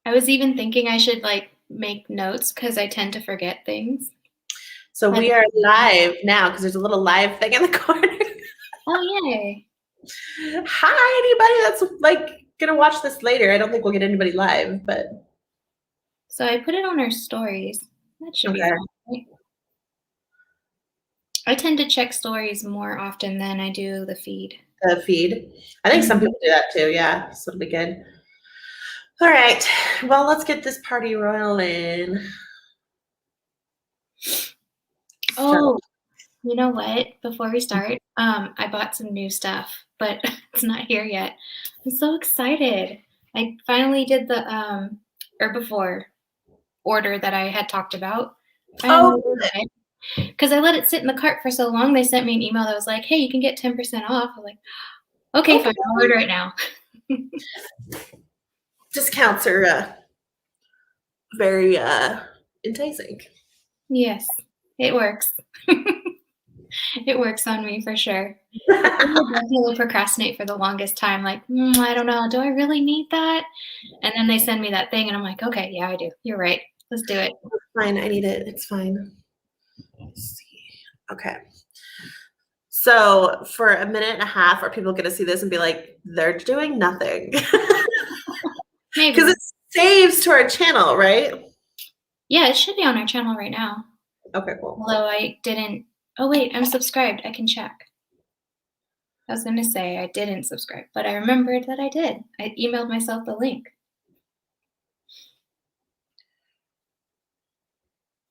I was even thinking I should like make notes because I tend to forget things. So Like, we are live now because there's a little live thing in the corner. oh, yay. Hi, anybody that's like gonna watch this later. I don't think we'll get anybody live, but So I put it on our stories. That should be okay. fun, right? I tend to check stories more often than I do the feed. The feed. I think some people do that too. Yeah, so it'll be good. All right. Well, let's get this party rolling. Oh, you know what? Before we start, I bought some new stuff, but it's not here yet. I'm so excited. I finally did the herbivore order that I had talked about. Because I let it sit in the cart for so long, they sent me an email that was like, hey, you can get 10% off. I was like, okay, fine, I'll order it now. Discounts are very enticing. Yes, it works. It works on me for sure. I definitely procrastinate for the longest time. Like, I don't know. Do I really need that? And then they send me that thing, and I'm like, okay, yeah, I do. You're right. Let's do it. It's fine. I need it. It's fine. Let's see. Okay. So for a minute and a half, are people going to see this and be like, they're doing nothing? Maybe. Because it saves to our channel, right? Yeah, it should be on our channel right now. Okay, cool. Although I didn't. Oh, wait, I'm subscribed. I can check. I was going to say I didn't subscribe, but I remembered that I did. I emailed myself the link.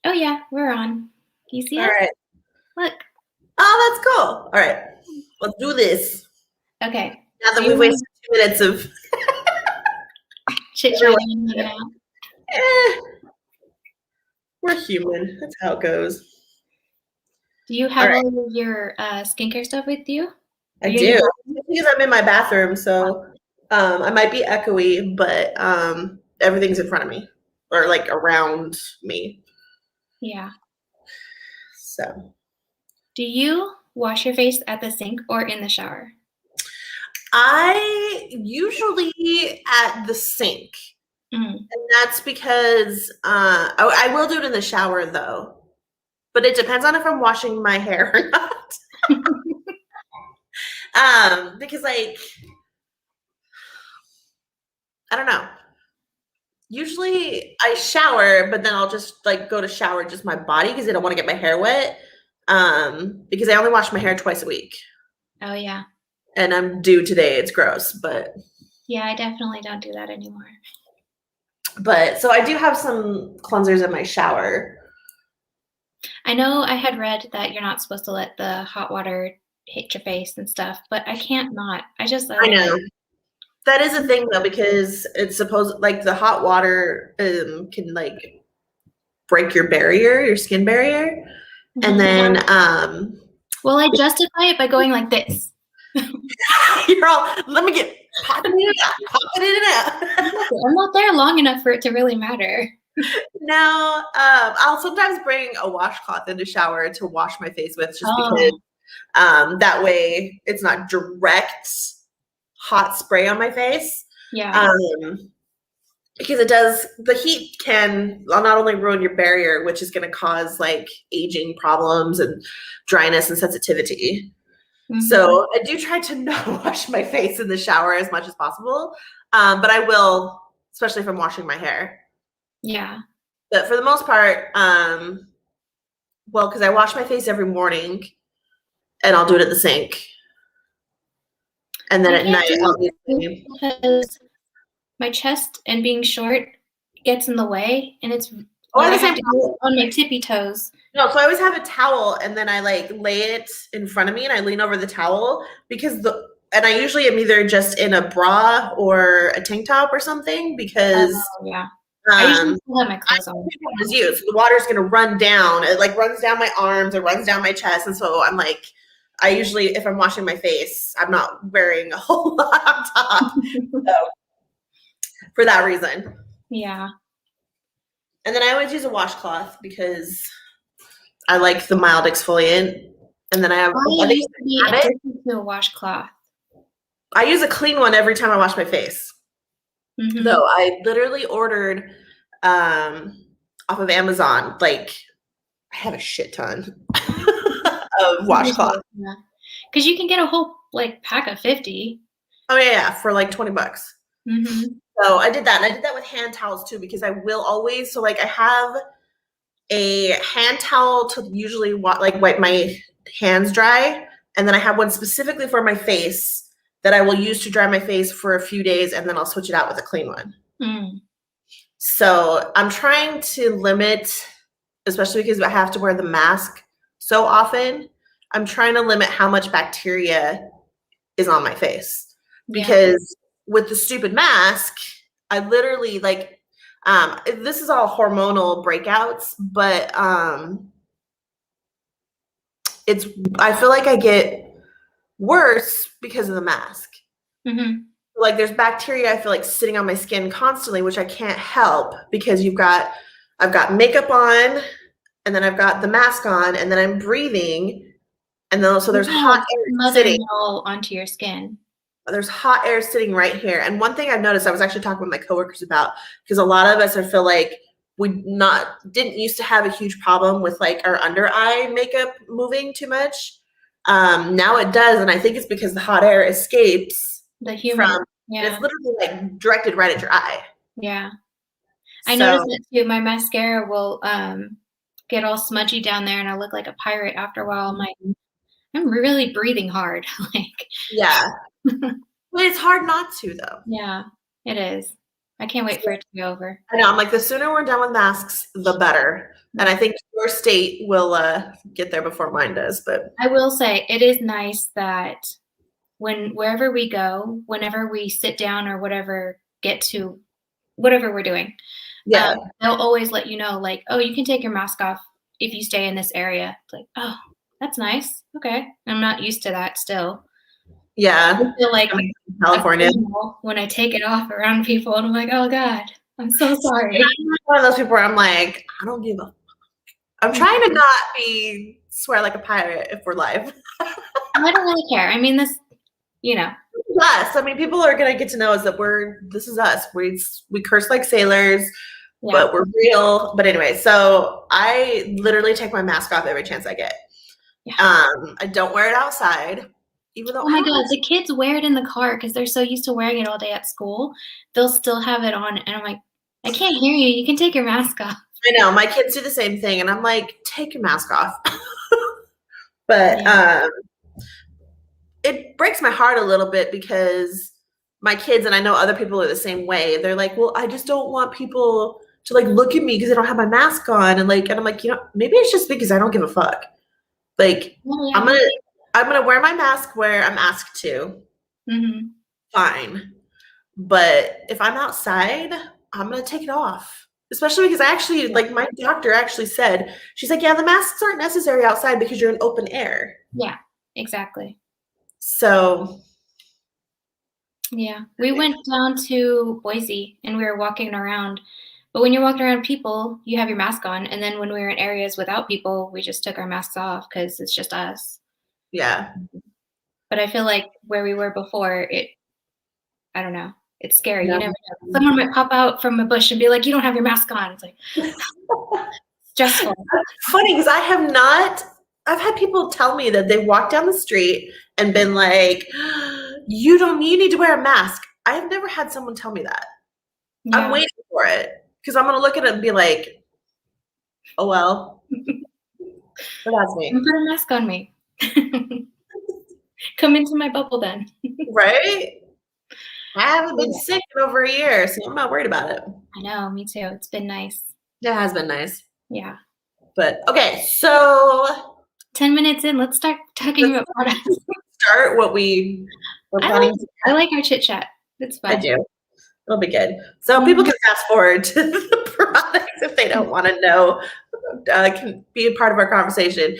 Oh, yeah, we're on. Do you see it? All right. Look. Oh, that's cool. All right. Let's do this. Okay. Now that we've wasted 2 minutes of chit-chatting. We're human. That's how it goes. Do you have all of your skincare stuff with you? I do. Because I'm in my bathroom, so I might be echoey, but everything's in front of me or like around me. Yeah. So. Do you wash your face at the sink or in the shower? I usually at the sink. And that's because I will do it in the shower though. But it depends on if I'm washing my hair or not. Because like I don't know. Usually I shower, but then I'll just like go to shower just my body because I don't want to get my hair wet. Because I only wash my hair twice a week. Oh yeah. And I'm due today. It's gross, but yeah, I definitely don't do that anymore. But so I do have some cleansers in my shower. I know I had read that you're not supposed to let the hot water hit your face and stuff, but I can't not. I know. That is a thing though, because it's supposed like the hot water can like break your barrier, your skin barrier. And then well, I justify it by going like this. You're all, let me get popping it out. I'm not there long enough for it to really matter. No, I'll sometimes bring a washcloth in the shower to wash my face with, just because that way it's not direct hot spray on my face. Yeah. Because it does, the heat can not only ruin your barrier, which is going to cause like aging problems and dryness and sensitivity. So I do try to not wash my face in the shower as much as possible. But I will, especially if I'm washing my hair. Yeah. But for the most part, well, because I wash my face every morning and I'll do it at the sink. And then at night, I'll do it because my chest and being short gets in the way, and it's I have to go on my tippy toes. No, so I always have a towel, and then I like lay it in front of me, and I lean over the towel because and I usually am either just in a bra or a tank top or something because I usually still have my clothes on. So the water's gonna run down. It like runs down my arms, it runs down my chest, and so I'm like, I usually, if I'm washing my face, I'm not wearing a whole lot on top. So for that reason. Yeah. And then I always use a washcloth because I like the mild exfoliant. And then I have to a washcloth. I use a clean one every time I wash my face. Though I literally ordered off of Amazon, like I have a shit ton of washcloth. Yeah. Because you can get a whole like pack of 50. Oh yeah, for like $20. Mm-hmm. So I did that, and I did that with hand towels too, because I will always. So like I have a hand towel to usually like wipe my hands dry, and then I have one specifically for my face that I will use to dry my face for a few days, and then I'll switch it out with a clean one. Mm. So I'm trying to limit, especially because I have to wear the mask so often, I'm trying to limit how much bacteria is on my face. Because with the stupid mask, I literally like this is all hormonal breakouts, but it's I feel like I get worse because of the mask. Mm-hmm. Like there's bacteria I feel like sitting on my skin constantly, which I can't help because I've got makeup on, and then I've got the mask on, and then I'm breathing, and then also there's hot air sitting. Smothering all onto your skin. There's hot air sitting right here. And one thing I've noticed, I was actually talking with my coworkers about, because a lot of us, I feel like we didn't used to have a huge problem with like our under eye makeup moving too much. Now it does, and I think it's because the hot air escapes from. Yeah. It's literally like directed right at your eye. Yeah, I noticed it too. My mascara will get all smudgy down there, and I look like a pirate after a while. I'm like, I'm really breathing hard. Like, yeah. But it's hard not to, though. Yeah, it is. I can't wait for it to be over. I know. I'm like, the sooner we're done with masks, the better. And I think your state will get there before mine does. But I will say, it is nice that wherever we go, whenever we sit down or whatever, get to whatever we're doing, they'll always let you know, like, oh, you can take your mask off if you stay in this area. It's like, oh, that's nice. Okay. I'm not used to that still. Yeah. I feel like California when I take it off around people, and I'm like, oh God, I'm so sorry. I'm one of those people where I'm like, I don't give a fuck. I'm trying to not swear like a pirate if we're live. I don't really care. I mean, this, us. I mean, people are gonna get to know us that this is us. We curse like sailors, but we're real. But anyway, so I literally take my mask off every chance I get. Yeah. I don't wear it outside. Even though, oh my God, the kids wear it in the car because they're so used to wearing it all day at school. They'll still have it on, and I'm like, I can't hear you. You can take your mask off. I know, my kids do the same thing, and I'm like, take your mask off. But it breaks my heart a little bit because my kids, and I know other people are the same way. They're like, well, I just don't want people to like look at me because I don't have my mask on, and I'm like, maybe it's just because I don't give a fuck. Like, I'm gonna wear my mask where I'm asked to. Mm-hmm. Fine. But if I'm outside, I'm gonna take it off. Especially because I actually, like, my doctor actually said, she's like, yeah, the masks aren't necessary outside because you're in open air. Yeah, exactly. So. Yeah, we went down to Boise and we were walking around. But when you're walking around people, you have your mask on. And then when we were in areas without people, we just took our masks off because it's just us. Yeah. But I feel like where we were before, I don't know. It's scary. You never know. Someone might pop out from a bush and be like, you don't have your mask on. It's like stressful. Funny because I've had people tell me that they walked down the street and been like, you need to wear a mask. I've never had someone tell me that. Yeah. I'm waiting for it because I'm going to look at it and be like, oh, well. But that's me. Put a mask on me. Come into my bubble then. Right? I haven't been sick in over a year, so I'm not worried about it. I know, me too. It's been nice. It has been nice. Yeah. But okay, so 10 minutes in, let's start talking about products. Start what we're planning. I like our chit chat. It's fun. I do. It'll be good. So people can fast forward to the products if they don't want to know. Can be a part of our conversation.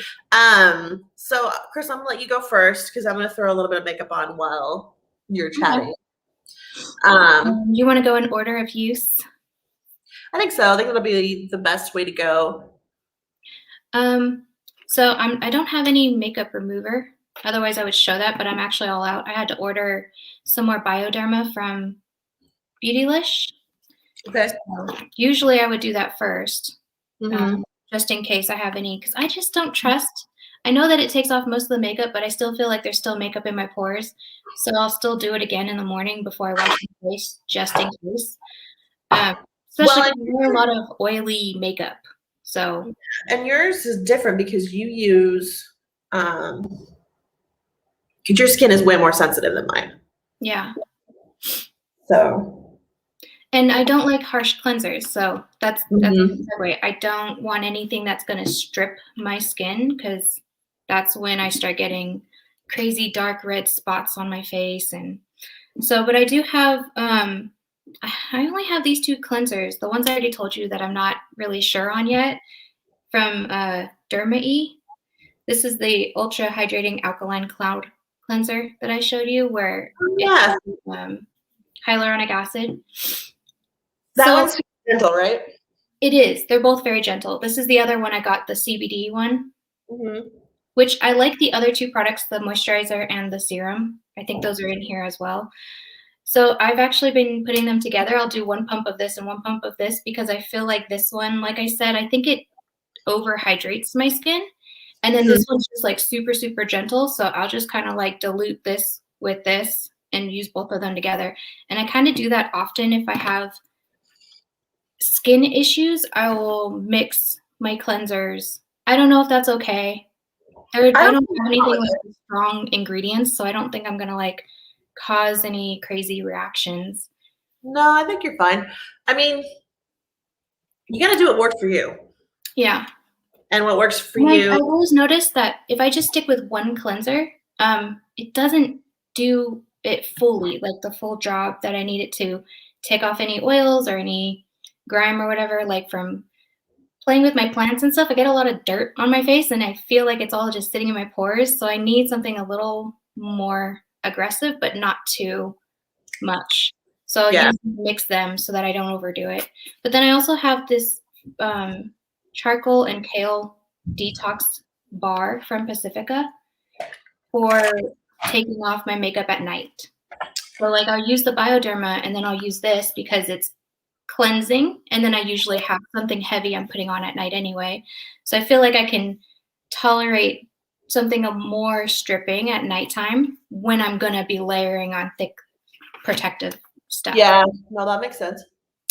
So Chris, I'm gonna let you go first because I'm gonna throw a little bit of makeup on while you're chatting. You want to go in order of use? I think so. I think it'll be the best way to go. So I don't have any makeup remover. Otherwise, I would show that, but I'm actually all out. I had to order some more Bioderma from Beautylish. Okay. So usually I would do that first, Mm-hmm. just in case I have any, because I just don't trust. I know that it takes off most of the makeup, but I still feel like there's still makeup in my pores. So I'll still do it again in the morning before I wash my face, just in case. Especially Well, because I wear a lot of oily makeup. So, and yours is different because you use, because your skin is way more sensitive than mine. yeah. So, And I don't like harsh cleansers, so that's mm-hmm. the way. I don't want anything that's going to strip my skin, because that's when I start getting crazy dark red spots on my face. And so, but I do have, I only have these two cleansers, the ones I already told you that I'm not really sure on yet, from Derma-E. This is the Ultra Hydrating Alkaline Cloud Cleanser that I showed you, where it Yeah, has hyaluronic acid. that So one's gentle, right? it is. They're both very gentle. This is the other one I got, the CBD one, Mm-hmm. which I like the other two products, the moisturizer and the serum. I think those are in here as well. So I've actually been putting them together. I'll do one pump of this and one pump of this, because I feel like this one, like I said, I think it overhydrates my skin. And then Mm-hmm. this one's just like super, super gentle. So I'll just kind of like dilute this with this and use both of them together. And I kind of do that often if I have skin issues. I will mix my cleansers. I don't know if that's okay. I I don't don't think have it's wrong anything with with it. strong ingredients, so I don't think I'm gonna like cause any crazy reactions. No, I think you're fine. I mean, you got to do what works for you, Yeah. and what works for And you. I've always noticed that if I just stick with one cleanser, it doesn't do it fully, like the full job that I need it to take off any oils or any grime or whatever, like from playing with my plants and stuff. I get a lot of dirt on my face and I feel like it's all just sitting in my pores. So I need something a little more aggressive, but not too much. So I'll Yeah. usually mix them so that I don't overdo it. But then I also have this charcoal and kale detox bar from Pacifica for taking off my makeup at night. So like I'll use the Bioderma and then I'll use this because it's cleansing, and then I usually have something heavy I'm putting on at night anyway. So I feel like I can tolerate something more stripping at nighttime when I'm gonna be layering on thick protective stuff. Yeah. No, that makes sense.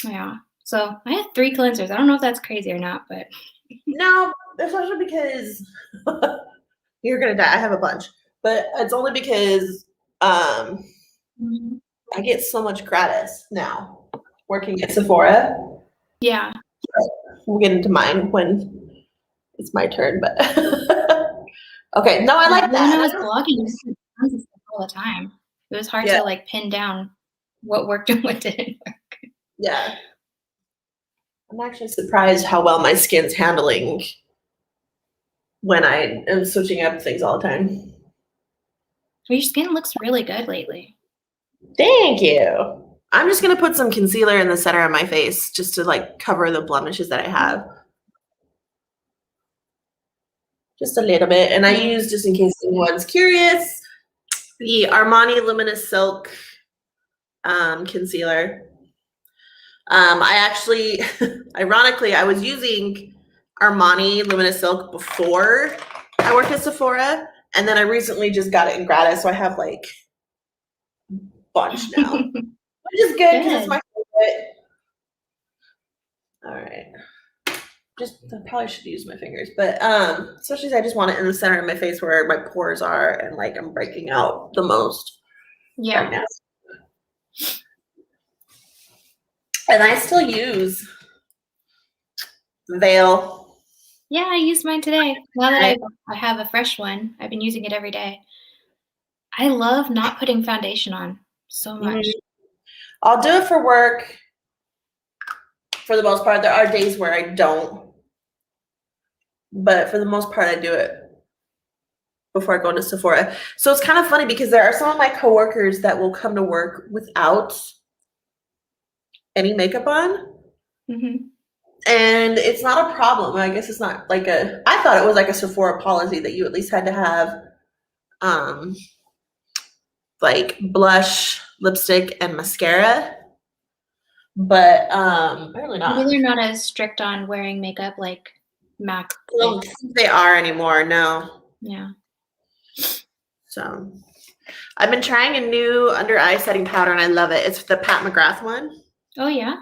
Yeah. So I have 3 cleansers. I don't know if that's crazy or not, but No, especially because you're gonna die. I have a bunch, but it's only because I get so much gratis now working at Sephora. yeah. We'll get into mine when it's my turn, but okay. No, I like When I that. was blogging, I did tons of stuff all the time. It was hard Yeah, to like pin down what worked and what didn't work. yeah. I'm actually surprised how well my skin's handling when I am switching up things all the time. Your skin looks really good lately. Thank you. I'm just gonna put some concealer in the center of my face just to like cover the blemishes that I have. Just a little bit. And I use, just in case anyone's curious, the Armani Luminous Silk concealer. I actually, ironically, I was using Armani Luminous Silk before I worked at Sephora, and then I recently just got it in gratis, so I have like a bunch now, which is good because it's my favorite. All right. Just I probably should use my fingers, but especially as I just want it in the center of my face where my pores are and like I'm breaking out the most right now. And I still use Veil. Yeah, I used mine today. Now that I have a fresh one, I've been using it every day. I love not putting foundation on so much. I'll do it for work for the most part. There are days where I don't, but for the most part, I do it before I go to Sephora. So it's kind of funny because there are some of my coworkers that will come to work without any makeup on. Mm-hmm. And it's not a problem. I guess it's not like I thought it was like a Sephora policy that you at least had to have like blush, lipstick, and mascara. But apparently Maybe not. they're not as strict on wearing makeup like MAC I don't think they are anymore, no. Yeah. So I've been trying a new under eye setting powder and I love it. It's the Pat McGrath one. Oh yeah?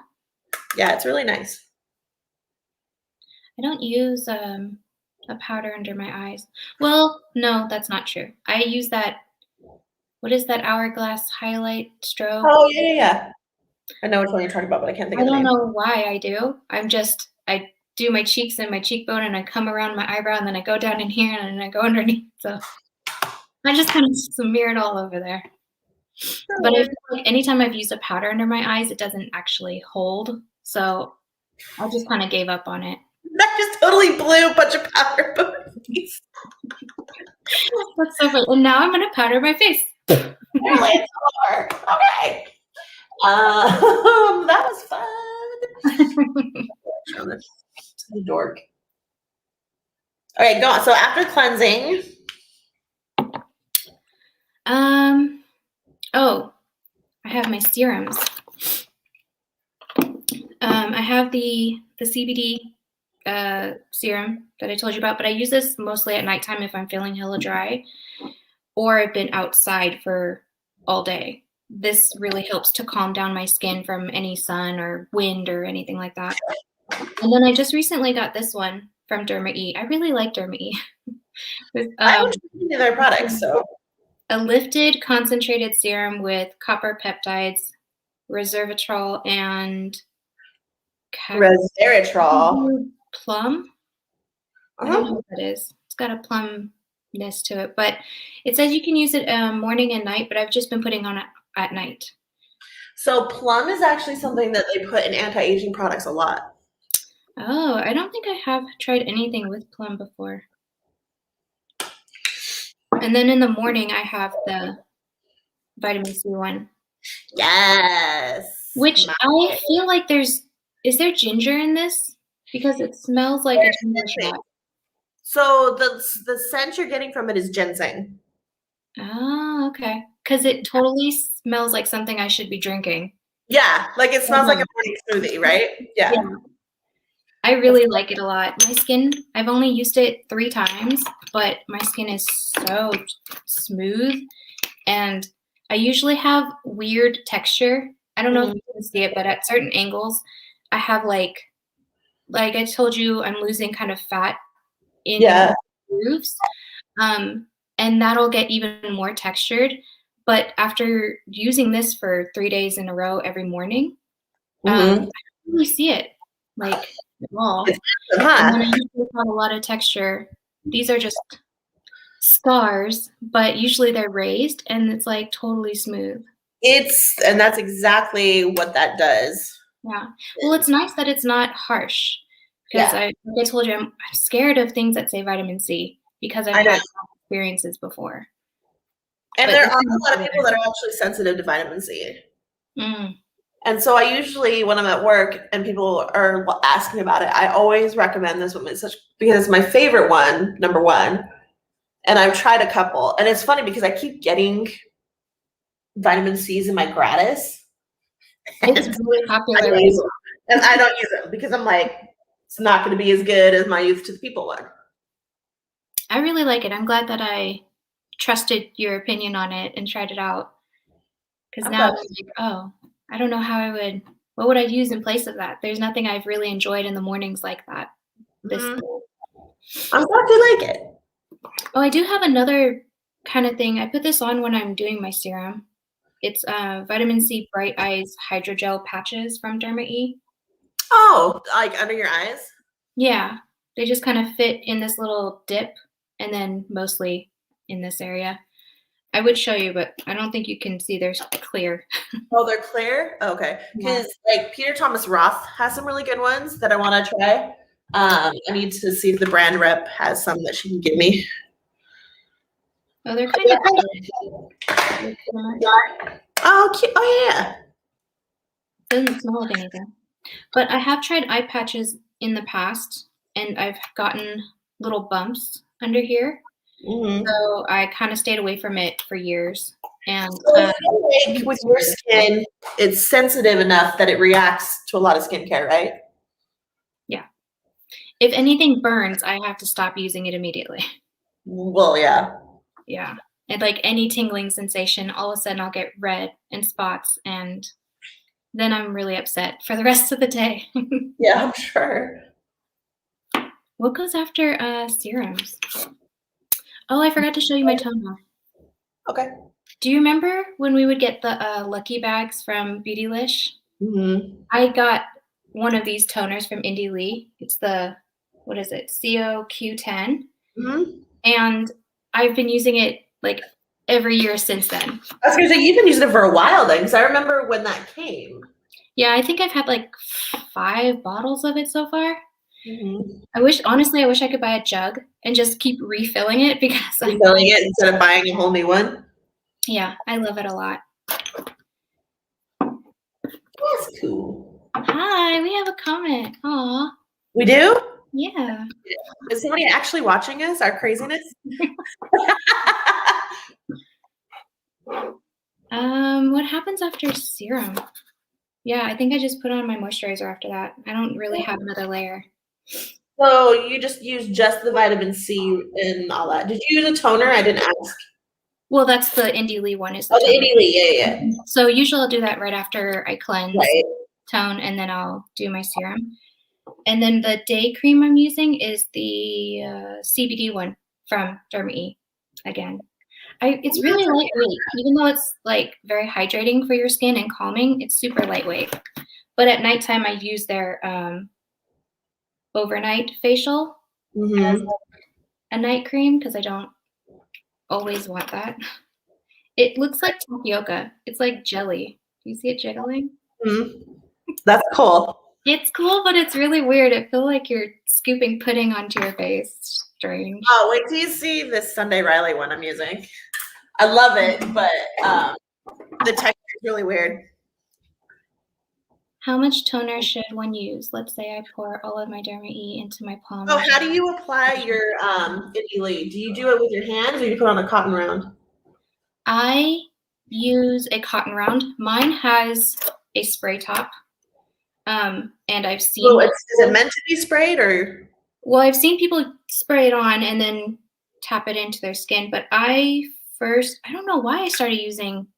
Yeah, it's really nice. I don't use a powder under my eyes. Well, no, that's not true. I use that, what is that hourglass highlight strobe? Oh, yeah. I know which one you're talking about, but I can't think I of the don't name. know why I do. I do my cheeks and my cheekbone and I come around my eyebrow and then I go down in here and then I go underneath. So I just kind of smear it all over there. But I feel like anytime I've used a powder under my eyes, it doesn't actually hold. So I just kind of gave up on it. That just totally blew a bunch of powder over my face. That's so funny. And now I'm gonna powder my face. Apparently it's more. Okay. That was fun. Dork. Okay, go on. So after cleansing. Oh, I have my serums. I have the CBD serum that I told you about, but I use this mostly at nighttime if I'm feeling hella dry or I've been outside for all day. This really helps to calm down my skin from any sun or wind or anything like that. And then I just recently got this one from Derma E. I really like Derma E. I don't use their products, so. A lifted concentrated serum with copper peptides, resveratrol, and resveratrol. Plum. I don't know what that is. It's got a plumness to it, but it says you can use it morning and night, but I've just been putting on it at night. So plum is actually something that they put in anti-aging products a lot. Oh, I don't think I have tried anything with plum before. And then in the morning, I have the vitamin C one. Yes. Which I feel like is there ginger in this? Because it smells like a ginger shot. So the scent you're getting from it is ginseng. Oh, okay. Because it totally smells like something I should be drinking. Yeah, like it smells like a morning smoothie, right? Yeah. I really like it a lot. My skin, I've only used it 3 times, but my skin is so smooth and I usually have weird texture. I don't know if you can see it, but at certain angles, I have like I told you, I'm losing kind of fat in the grooves. And that'll get even more textured. But after using this for 3 days in a row every morning, I don't really see it like at all. And then I usually have a lot of texture. These are just scars, but usually they're raised and it's like totally smooth. And that's exactly what that does. Yeah. Well, it's nice that it's not harsh because like I told you, I'm scared of things that say vitamin C because I've had experiences before. And there are a lot of people that are actually sensitive to vitamin C. And so I usually, when I'm at work and people are asking about it, I always recommend this one because it's my favorite one, number one. And I've tried a couple. And it's funny because I keep getting vitamin C's in my gratis. It's really popular. And I don't use them because I'm like, it's not going to be as good as my Youth to the People one. I really like it. I'm glad that I trusted your opinion on it and tried it out. Because now I'm like, oh, I don't know what would I use in place of that? There's nothing I've really enjoyed in the mornings like that. I'm glad you like it. Oh, I do have another kind of thing. I put this on when I'm doing my serum. It's vitamin C Bright Eyes Hydrogel patches from Derma E. Oh, like under your eyes? Yeah. They just kind of fit in this little dip and then mostly in this area. I would show you, but I don't think you can see. They're clear. Oh, they're clear? Okay. Because like Peter Thomas Roth has some really good ones that I want to try. I need to see if the brand rep has some that she can give me. Oh, they're kind of good. Oh, cute. Oh, yeah. Doesn't smell like anything. But I have tried eye patches in the past, and I've gotten little bumps under here. So I kind of stayed away from it for years. And So I feel like with your skin, it's sensitive enough that it reacts to a lot of skincare, right? Yeah. If anything burns, I have to stop using it immediately. Well, yeah. Yeah. And like any tingling sensation, all of a sudden I'll get red and spots, and then I'm really upset for the rest of the day. Yeah, I'm sure. What goes after serums? Oh, I forgot to show you my toner. Okay. Do you remember when we would get the Lucky Bags from Beautylish? Mm-hmm. I got one of these toners from Indie Lee. It's the, what is it, COQ10. Mm-hmm. And I've been using it like every year since then. I was gonna say you've been using it for a while then, because I remember when that came. Yeah, I think I've had like 5 bottles of it so far. Mm-hmm. Honestly, I wish I could buy a jug and just keep refilling it because Refilling it instead of buying a whole new one. Yeah, I love it a lot. That's cool. Hi, we have a comment. Aw. We do? Yeah. Is somebody actually watching us? Our craziness? What happens after serum? Yeah, I think I just put on my moisturizer after that. I don't really have another layer. So you just use just the vitamin C and all that. Did you use a toner? I didn't ask. Well, that's the Indie Lee one. Is the the Indie Lee, yeah. So usually I'll do that right after I cleanse, Right. tone, and then I'll do my serum. And then the day cream I'm using is the CBD one from Derma E. Again, it's really lightweight, even though it's like very hydrating for your skin and calming. It's super lightweight. But at nighttime, I use their overnight facial as a night cream because I don't always want that. It looks like tapioca. It's like jelly. Do you see it jiggling? That's cool. It's cool, but it's really weird. I feel like you're scooping pudding onto your face. Strange. Oh, wait till you see this Sunday Riley one I'm using. I love it, but the texture is really weird. How much toner should one use? Let's say I pour all of my Derma E into my palm. Oh, how do you apply your Indie Lee? Do you do it with your hands or you put on a cotton round? I use a cotton round. Mine has a spray top. And I've seen. Oh, is it meant to be sprayed or? Well, I've seen people spray it on and then tap it into their skin, but I don't know why I started using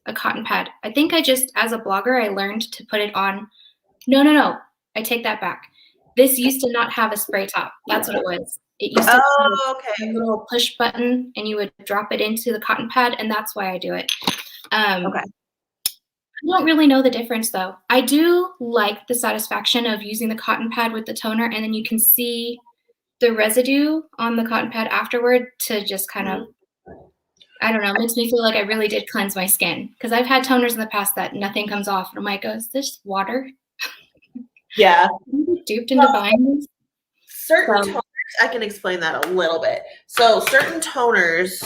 a cotton pad. I think I just, as a blogger, I learned to put it on. No. I take that back. This used to not have a spray top. That's what it was. It used to have a little push button, and you would drop it into the cotton pad, and that's why I do it. I don't really know the difference, though. I do like the satisfaction of using the cotton pad with the toner, and then you can see the residue on the cotton pad afterward to just kind of, I don't know, makes me feel like I really did cleanse my skin. Because I've had toners in the past that nothing comes off. And I'm like, oh, is this water? Yeah. Duped into buying this? Certain toners, I can explain that a little bit. So certain toners,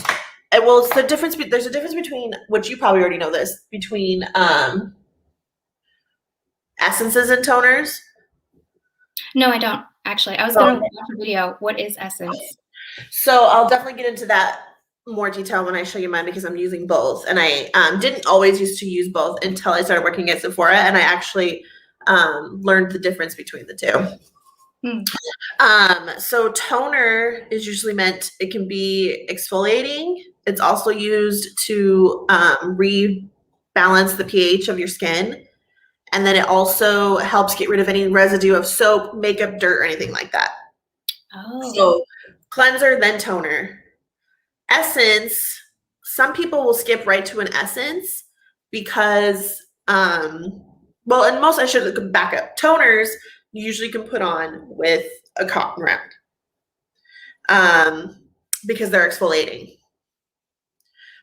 well, it's the difference. There's a difference between, which you probably already know this, between essences and toners. No, I don't, actually. I was going to watch a video. What is essence? So I'll definitely get into that more detail when I show you mine because I'm using both. And I didn't always used to use both until I started working at Sephora, and I actually learned the difference between the two. So toner is usually meant, it can be exfoliating. It's also used to rebalance the pH of your skin. And then it also helps get rid of any residue of soap, makeup, dirt, or anything like that. So cleanser, then toner. Essence, some people will skip right to an essence because, well, and most, I should back up. Toners you usually can put on with a cotton round because they're exfoliating.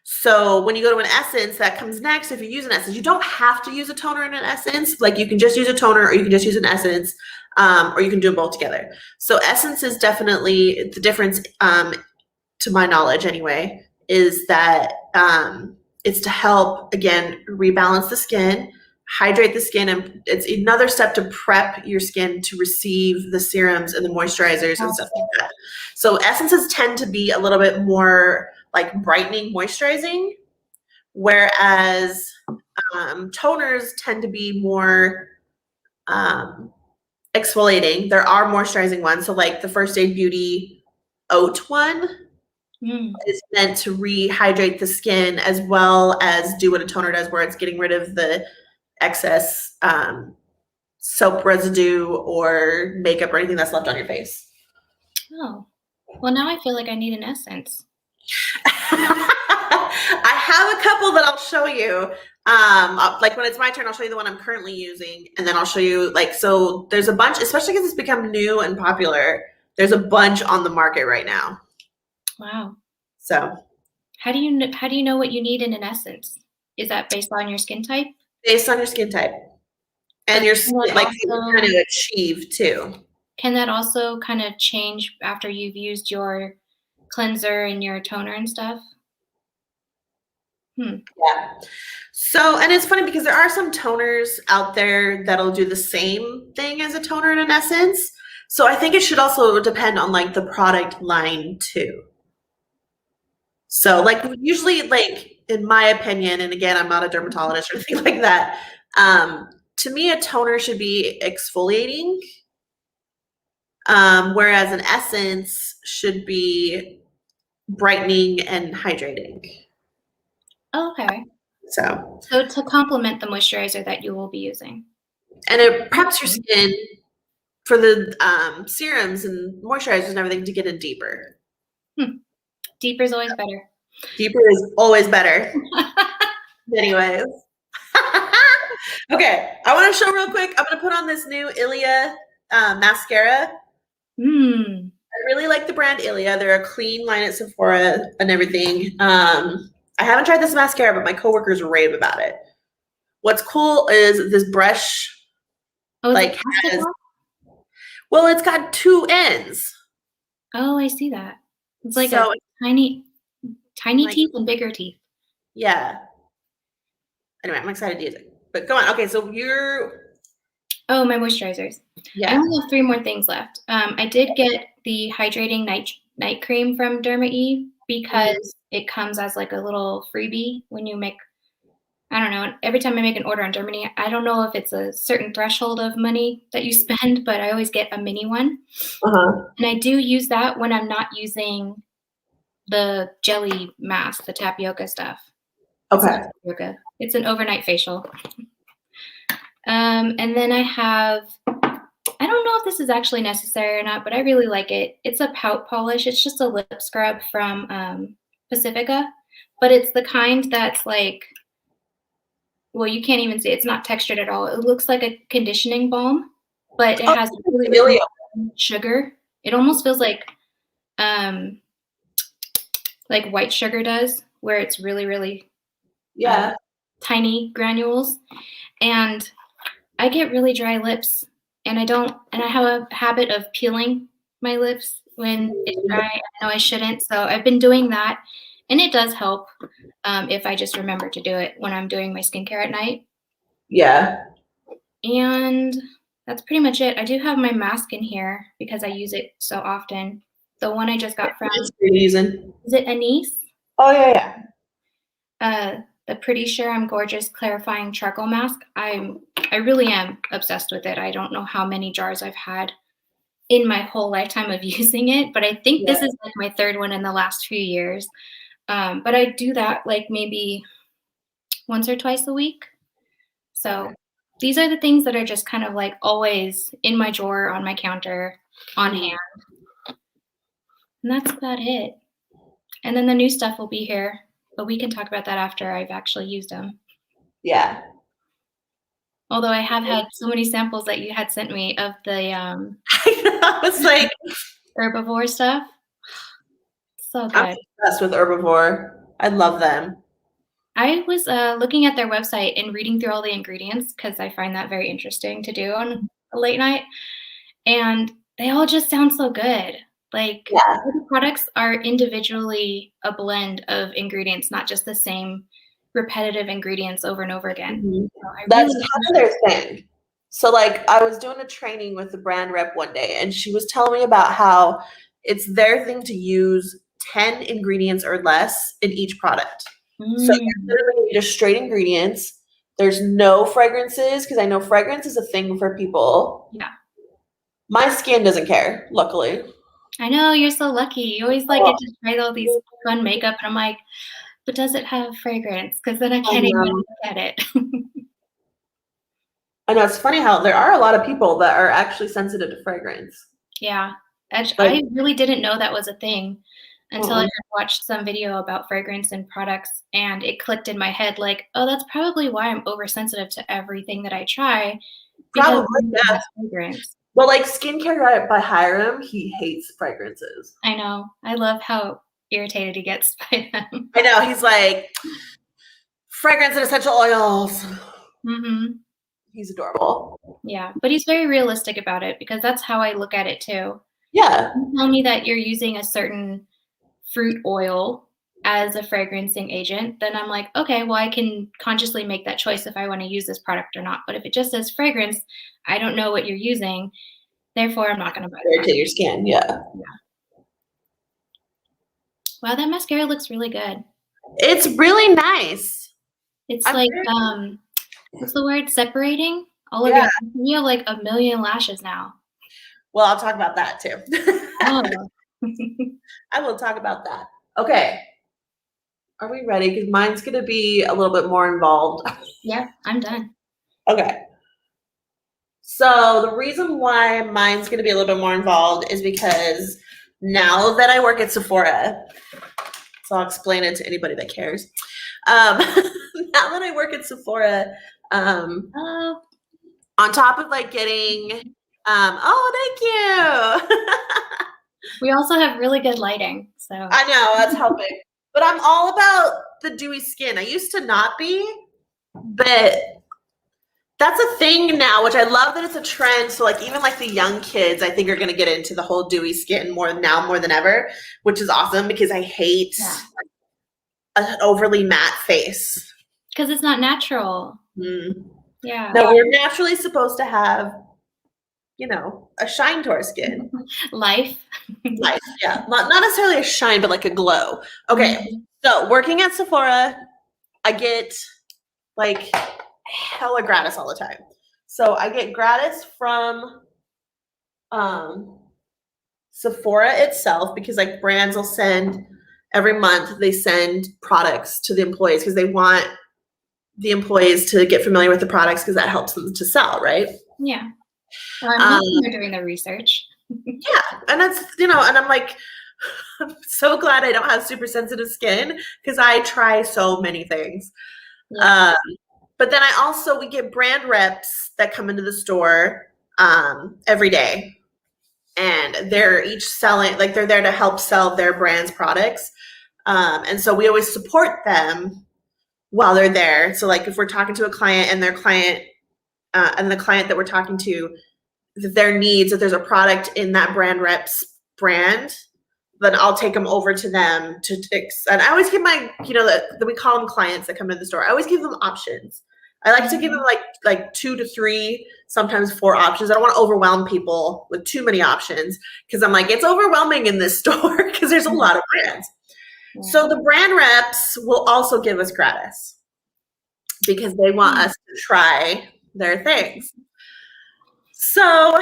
So when you go to an essence, that comes next. If you use an essence, you don't have to use a toner and an essence. Like you can just use a toner or you can just use an essence, or you can do them both together. So essence is definitely the difference, to my knowledge anyway, is that it's to help, again, rebalance the skin, hydrate the skin, and it's another step to prep your skin to receive the serums and the moisturizers and stuff like that. So essences tend to be a little bit more like brightening, moisturizing, whereas toners tend to be more exfoliating. There are moisturizing ones. So like the First Aid Beauty oat one is meant to rehydrate the skin as well as do what a toner does, where it's getting rid of the excess soap residue or makeup or anything that's left on your face. Oh, well, now I feel like I need an essence. I have a couple that I'll show you. Like when it's my turn, I'll show you the one I'm currently using, and then I'll show you so there's a bunch, especially because it's become new and popular. There's a bunch on the market right now. Wow. So how do you know what you need in an essence? Is that based on your skin type? Based on your skin type and your skin, like you're trying to achieve too. Can that also kind of change after you've used your cleanser and your toner and stuff? Yeah. So, and it's funny because there are some toners out there that'll do the same thing as a toner and an essence. So I think it should also depend on like the product line too. So like usually, like in my opinion, and again, I'm not a dermatologist or anything like that. To me, a toner should be exfoliating, whereas an essence should be brightening and hydrating. Okay. So to complement the moisturizer that you will be using. And it preps your skin for the serums and moisturizers and everything to get in deeper. Deeper is always better. Deeper is always better. Anyways. Okay, I want to show real quick. I'm going to put on this new Ilia mascara. I really like the brand Ilia. They're a clean line at Sephora and everything. I haven't tried this mascara, but my coworkers rave about it. What's cool is this brush. Oh, like well, it's got two ends. Oh, I see that. It's like a tiny like, teeth and bigger teeth. Yeah. Anyway, I'm excited to use it. But go on. Okay, so Oh, my moisturizers. Yeah. I only have 3 more things left. I did get the hydrating night cream from Derma E because it comes as like a little freebie when you make, I don't know, every time I make an order on Derma E, I don't know if it's a certain threshold of money that you spend, but I always get a mini one. And I do use that when I'm not using the jelly mask, the tapioca stuff. Okay. It's an overnight facial. And then I have, I don't know if this is actually necessary or not, but I really like it. It's a pout polish. It's just a lip scrub from Pacifica, but it's the kind that's like, well, you can't even see it. It's not textured at all. It looks like a conditioning balm, but it has really sugar. It almost feels like white sugar does, where it's really, really tiny granules. And I get really dry lips, and I have a habit of peeling my lips when it's dry. I know I shouldn't, so I've been doing that, and it does help if I just remember to do it when I'm doing my skincare at night. Yeah. And that's pretty much it. I do have my mask in here because I use it so often. The one I just got from, is it Anise? Oh, yeah. The Pretty Sure I'm Gorgeous Clarifying Charcoal Mask. I really am obsessed with it. I don't know how many jars I've had in my whole lifetime of using it, but I think this is like my 3rd one in the last few years. But I do that like maybe once or twice a week. So these are the things that are just kind of like always in my drawer, on my counter, on hand. And that's about it. And then the new stuff will be here, but we can talk about that after I've actually used them. Yeah. Although I have had so many samples that you had sent me of the I know, it's like herbivore stuff. So good. I'm obsessed with herbivore. I love them. I was looking at their website and reading through all the ingredients because I find that very interesting to do on a late night. And they all just sound so good. Like the products are individually a blend of ingredients, not just the same repetitive ingredients over and over again. Mhm. So I That's really kind of their thing. So like I was doing a training with the brand rep one day and she was telling me about how it's their thing to use 10 ingredients or less in each product. So you're literally just straight ingredients. There's no fragrances because I know fragrance is a thing for people. Yeah. My skin doesn't care, luckily. I know, you're so lucky. You always like get to try all these fun makeup and I'm like, but does it have fragrance? Because then I can't even look at it. I know it's funny how there are a lot of people that are actually sensitive to fragrance. Yeah. Like, I really didn't know that was a thing until I uh-uh. had watched some video about fragrance and products, and it clicked in my head like, oh, that's probably why I'm oversensitive to everything that I try because Probably, it yeah. has fragrance. Well, like skincare guy by Hiram, he hates fragrances. I know. I love how irritated he gets by them. I know. He's like, fragrance and essential oils. Mm-hmm. He's adorable. Yeah, but he's very realistic about it because that's how I look at it too. Yeah. You tell me that you're using a certain fruit oil as a fragrancing agent, then I'm like, okay, well, I can consciously make that choice if I want to use this product or not. But if it just says fragrance, I don't know what you're using. Therefore, I'm not going to buy the product. Irritate your skin. Yeah. Wow, that mascara looks really good. It's really nice. It's like, what's the word? Separating all of Yeah. you have like a million lashes now. Well, I'll talk about that too. Oh. I will talk about that. Okay. Are we ready? Because mine's going to be a little bit more involved. Yeah, I'm done. Okay. So the reason why mine's going to be a little bit more involved is because now that I work at Sephora, so I'll explain it to anybody that cares. Now that I work at Sephora, on top of like getting, oh, thank you. We also have really good lighting, so. I know, that's helping. But I'm all about the dewy skin. I used to not be, but that's a thing now, which I love that it's a trend. So like even like the young kids, I think are going to get into the whole dewy skin more than ever, which is awesome because I hate an overly matte face. Because it's not natural. Mm. Yeah. No, we're naturally supposed to have, you know, a shine to our skin. Life. Life, yeah. Not necessarily a shine, but like a glow. Okay, so working at Sephora, I get like hella gratis all the time. So I get gratis from Sephora itself because like brands will send every month, they send products to the employees because they want the employees to get familiar with the products because that helps them to sell, right? Yeah. Well, I'm hoping they're doing the research. Yeah, and that's, you know, and I'm like, I'm so glad I don't have super sensitive skin because I try so many things. Yeah. But then we get brand reps that come into the store every day. And they're each selling, like they're there to help sell their brand's products. And so we always support them while they're there. So like if we're talking to a client and their client and the client that we're talking to, their needs, if there's a product in that brand rep's brand, then I'll take them over to them and I always give my, you know, that we call them clients that come to the store. I always give them options. I like to give them like 2 to 3, sometimes 4 options. I don't want to overwhelm people with too many options because I'm like, it's overwhelming in this store because there's a lot of brands. Yeah. So the brand reps will also give us gratis because they want us to try their things. So,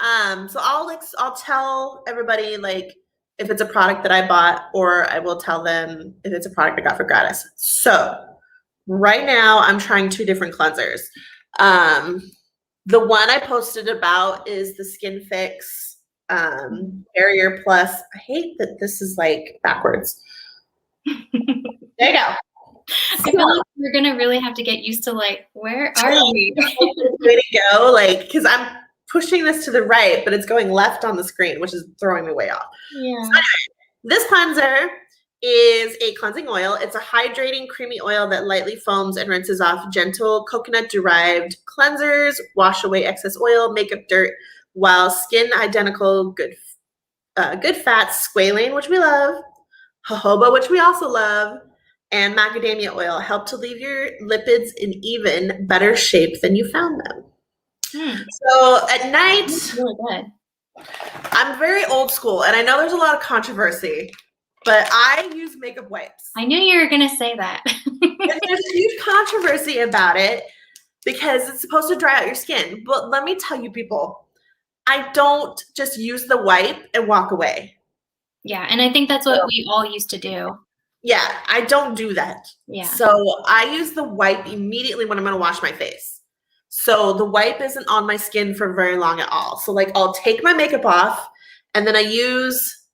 I'll tell everybody like if it's a product that I bought, or I will tell them if it's a product I got for gratis. So right now I'm trying 2 different cleansers. The one I posted about is the Skin Fix Barrier Plus. I hate that this is like backwards. There you go. I feel like we're gonna really have to get used to like, where are we? Way to go, like, because I'm pushing this to the right, but it's going left on the screen, which is throwing me way off. Yeah. So anyway, this cleanser is a cleansing oil. It's a hydrating, creamy oil that lightly foams and rinses off gentle coconut-derived cleansers, wash away excess oil, makeup dirt, while skin identical good fats, squalane, which we love, jojoba, which we also love, and macadamia oil help to leave your lipids in even better shape than you found them. So at night, that's really good. I'm very old school, and I know there's a lot of controversy, but I use makeup wipes. I knew you were going to say that. And there's huge controversy about it because it's supposed to dry out your skin. But let me tell you, people, I don't just use the wipe and walk away. Yeah, and I think that's what we all used to do. Yeah, I don't do that. Yeah. So I use the wipe immediately when I'm going to wash my face. So the wipe isn't on my skin for very long at all. So like I'll take my makeup off and then I use,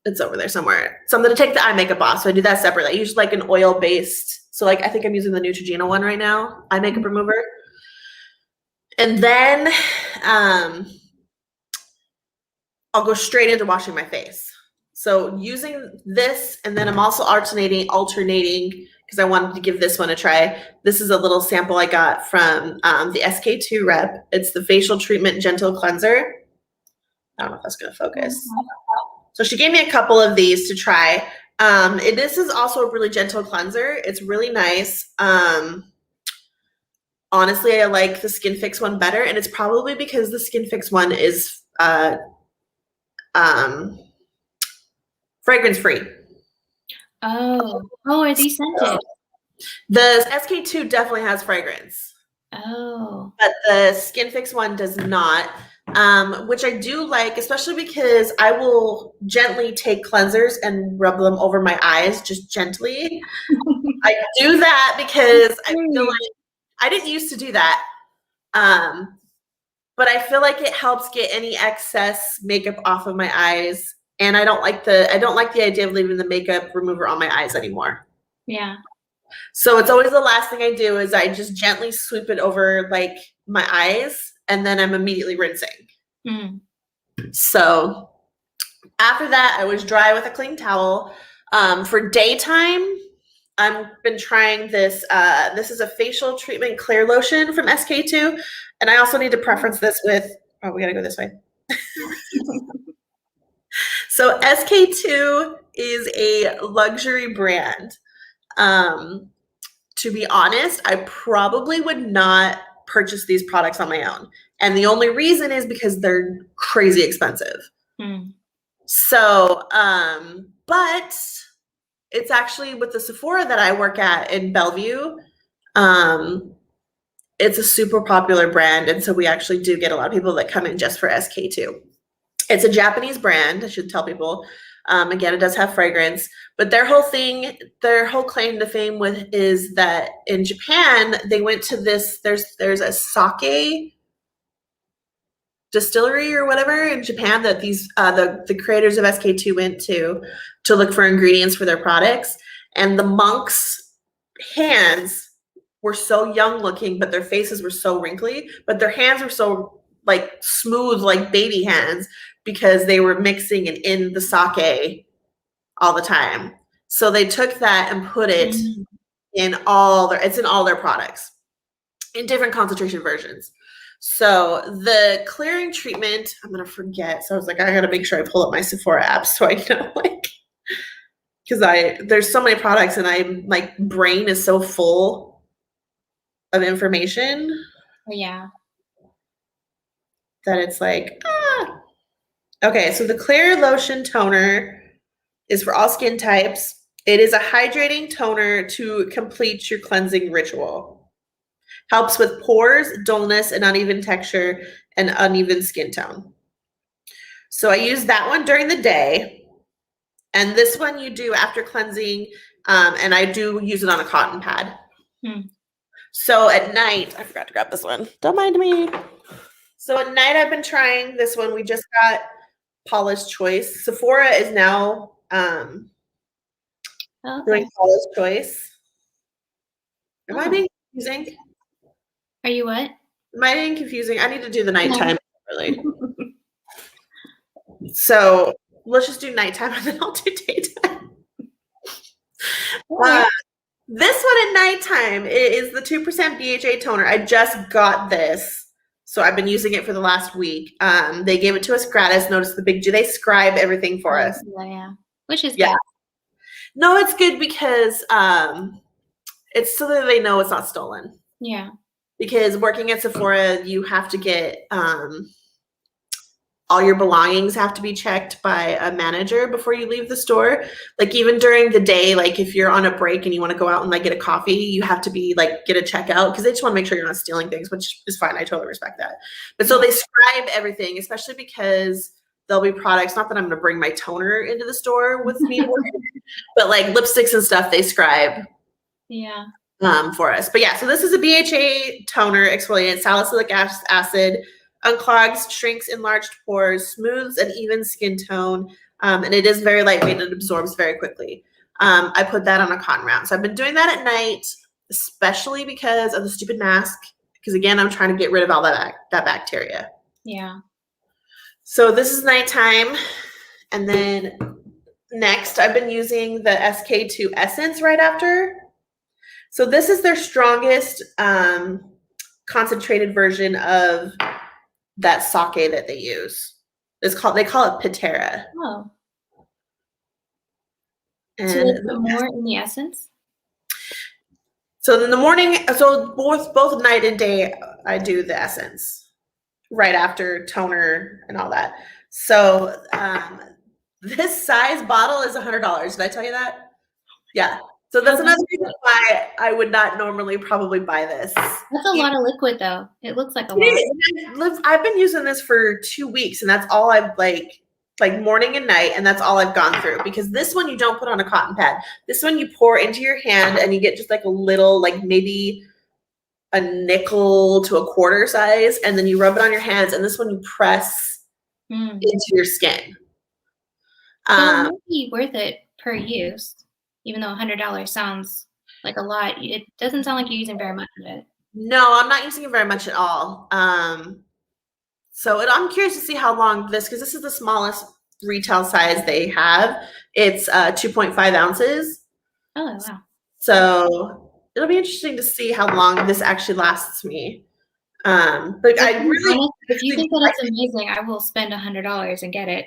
it's over there somewhere. So I'm going to take the eye makeup off. So I do that separately. I use like an oil-based. So like I think I'm using the Neutrogena one right now, eye makeup remover. And then I'll go straight into washing my face. So using this, and then I'm also alternating because I wanted to give this one a try. This is a little sample I got from the SK2 rep. It's the Facial Treatment Gentle Cleanser. I don't know if that's going to focus. So she gave me a couple of these to try. This is also a really gentle cleanser. It's really nice. Honestly, I like the Skin Fix one better, and it's probably because the Skin Fix one is fragrance free. Oh, are these scented? The SK2 definitely has fragrance. Oh. But the Skin Fix one does not, which I do like, especially because I will gently take cleansers and rub them over my eyes, just gently. I do that because I feel like I didn't used to do that. But I feel like it helps get any excess makeup off of my eyes. And I don't like the idea of leaving the makeup remover on my eyes anymore. Yeah. So it's always the last thing I do is I just gently sweep it over like my eyes and then I'm immediately rinsing. So after that, I was dry with a clean towel. For daytime, I've been trying this. This is a facial treatment clear lotion from SK2. And I also need to preference this with, oh, we gotta go this way. So SK2 is a luxury brand. To be honest, I probably would not purchase these products on my own. And the only reason is because they're crazy expensive. So, but it's actually with the Sephora that I work at in Bellevue. It's a super popular brand. And so we actually do get a lot of people that come in just for SK2. It's a Japanese brand, I should tell people. Again, it does have fragrance, but their whole claim to fame with is that in Japan, they went to this, there's a sake distillery or whatever in Japan that these, the creators of SK2 went to look for ingredients for their products. And the monks' hands were so young looking, but their faces were so wrinkly, but their hands were so like smooth, like baby hands, because they were mixing it in the sake all the time. So they took that and put it in all their products in different concentration versions. So the clearing treatment, I'm going to forget. So I was like, I got to make sure I pull up my Sephora app so I can like, because there's so many products and my brain is so full of information. Yeah. That it's like, Okay, so the Clear Lotion Toner is for all skin types. It is a hydrating toner to complete your cleansing ritual. Helps with pores, dullness, and uneven texture, and uneven skin tone. So I use that one during the day. And this one you do after cleansing, and I do use it on a cotton pad. So at night, I forgot to grab this one. Don't mind me. So at night I've been trying this one. We just got Paula's Choice. Sephora is now doing Paula's Choice. Am I being confusing? Are you what? Am I being confusing? I need to do the nighttime really. So let's just do nighttime and then I'll do daytime. This one at nighttime is the 2% BHA toner. I just got this. So I've been using it for the last week. They gave it to us gratis. Notice the big G. They scribe everything for us. Yeah. Which is good. No, it's good because it's so that they know it's not stolen. Yeah. Because working at Sephora, you have to get all your belongings have to be checked by a manager before you leave the store. Like even during the day, like if you're on a break and you want to go out and like get a coffee, you have to be like get a checkout because they just want to make sure you're not stealing things, which is fine. I totally respect that. But so they scribe everything, especially because there'll be products. Not that I'm going to bring my toner into the store with me, but like lipsticks and stuff, they scribe. Yeah. For us. But yeah, so this is a BHA toner exfoliant, salicylic acid, unclogs, shrinks enlarged pores, smooths an even skin tone, and it is very lightweight and it absorbs very quickly. I put that on a cotton round. So I've been doing that at night, especially because of the stupid mask, because again, I'm trying to get rid of all that bacteria. Yeah. So this is nighttime. And then next, I've been using the SK2 Essence right after. So this is their strongest concentrated version of that sake that they use. They call it Pitera. Oh. And so they put more in the essence? So in the morning, so both night and day, I do the essence right after toner and all that. So this size bottle is $100. Did I tell you that? Yeah. So that's another reason why I would not normally probably buy this. That's a lot of liquid though. It looks like a lot. I've been using this for 2 weeks and that's all I've like morning and night, and that's all I've gone through, because this one you don't put on a cotton pad. This one you pour into your hand and you get just like a little, like maybe a nickel to a quarter size, and then you rub it on your hands, and this one you press into your skin. So it might be worth it per use, even though $100 sounds like a lot. It doesn't sound like you're using very much of it. No, I'm not using it very much at all. So I'm curious to see how long this, because this is the smallest retail size they have. It's 2.5 ounces. Oh, wow. So it'll be interesting to see how long this actually lasts me. But I really, honest, if you think that it's amazing, I will spend $100 and get it.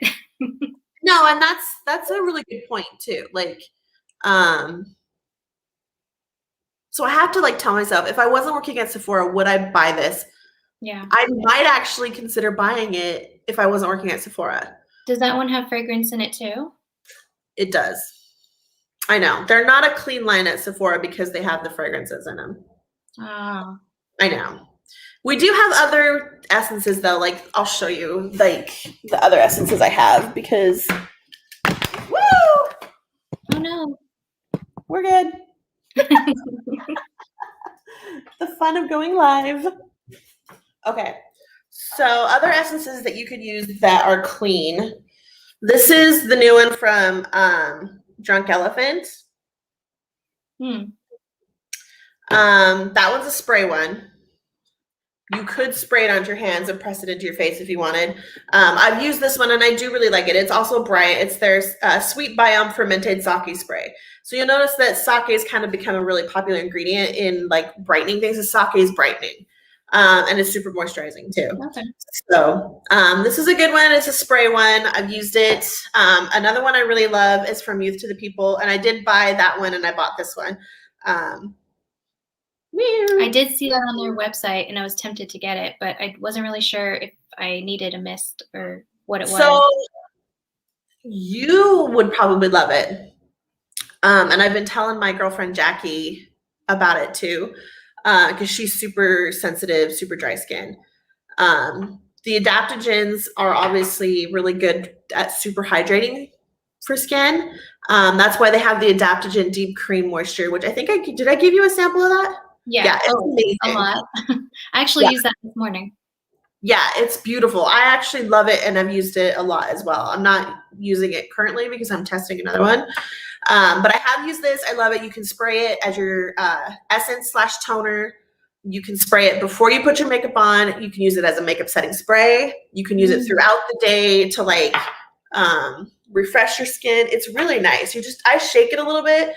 No, and that's a really good point too. Like, so I have to like tell myself, if I wasn't working at Sephora, would I buy this? Yeah. I might actually consider buying it if I wasn't working at Sephora. Does that one have fragrance in it too? It does. I know. They're not a clean line at Sephora because they have the fragrances in them. Oh. I know. We do have other essences though. Like I'll show you like the other essences I have because woo! Oh no. We're good. The fun of going live. Okay. So other essences that you could use that are clean. This is the new one from Drunk Elephant. That one's a spray one. You could spray it onto your hands and press it into your face if you wanted. I've used this one and I do really like it. It's also bright. It's their sweet biome fermented sake spray. So you'll notice that sake has kind of become a really popular ingredient in like brightening things. The sake is brightening. And it's super moisturizing too. Okay. So this is a good one. It's a spray one. I've used it. Another one I really love is from Youth to the People. And I did buy that one and I bought this one. I did see that on their website and I was tempted to get it, but I wasn't really sure if I needed a mist or what it was. So you would probably love it. And I've been telling my girlfriend Jackie about it too, because she's super sensitive, super dry skin. The adaptogens are obviously really good at super hydrating for skin. That's why they have the adaptogen deep cream moisture, which I think did I give you a sample of that? Yeah, it's amazing. A lot. I actually used that this morning. Yeah, it's beautiful. I actually love it and I've used it a lot as well. I'm not using it currently because I'm testing another one. But I have used this. I love it. You can spray it as your essence / toner. You can spray it before you put your makeup on. You can use it as a makeup setting spray. You can use it throughout the day to like refresh your skin. It's really nice. I shake it a little bit.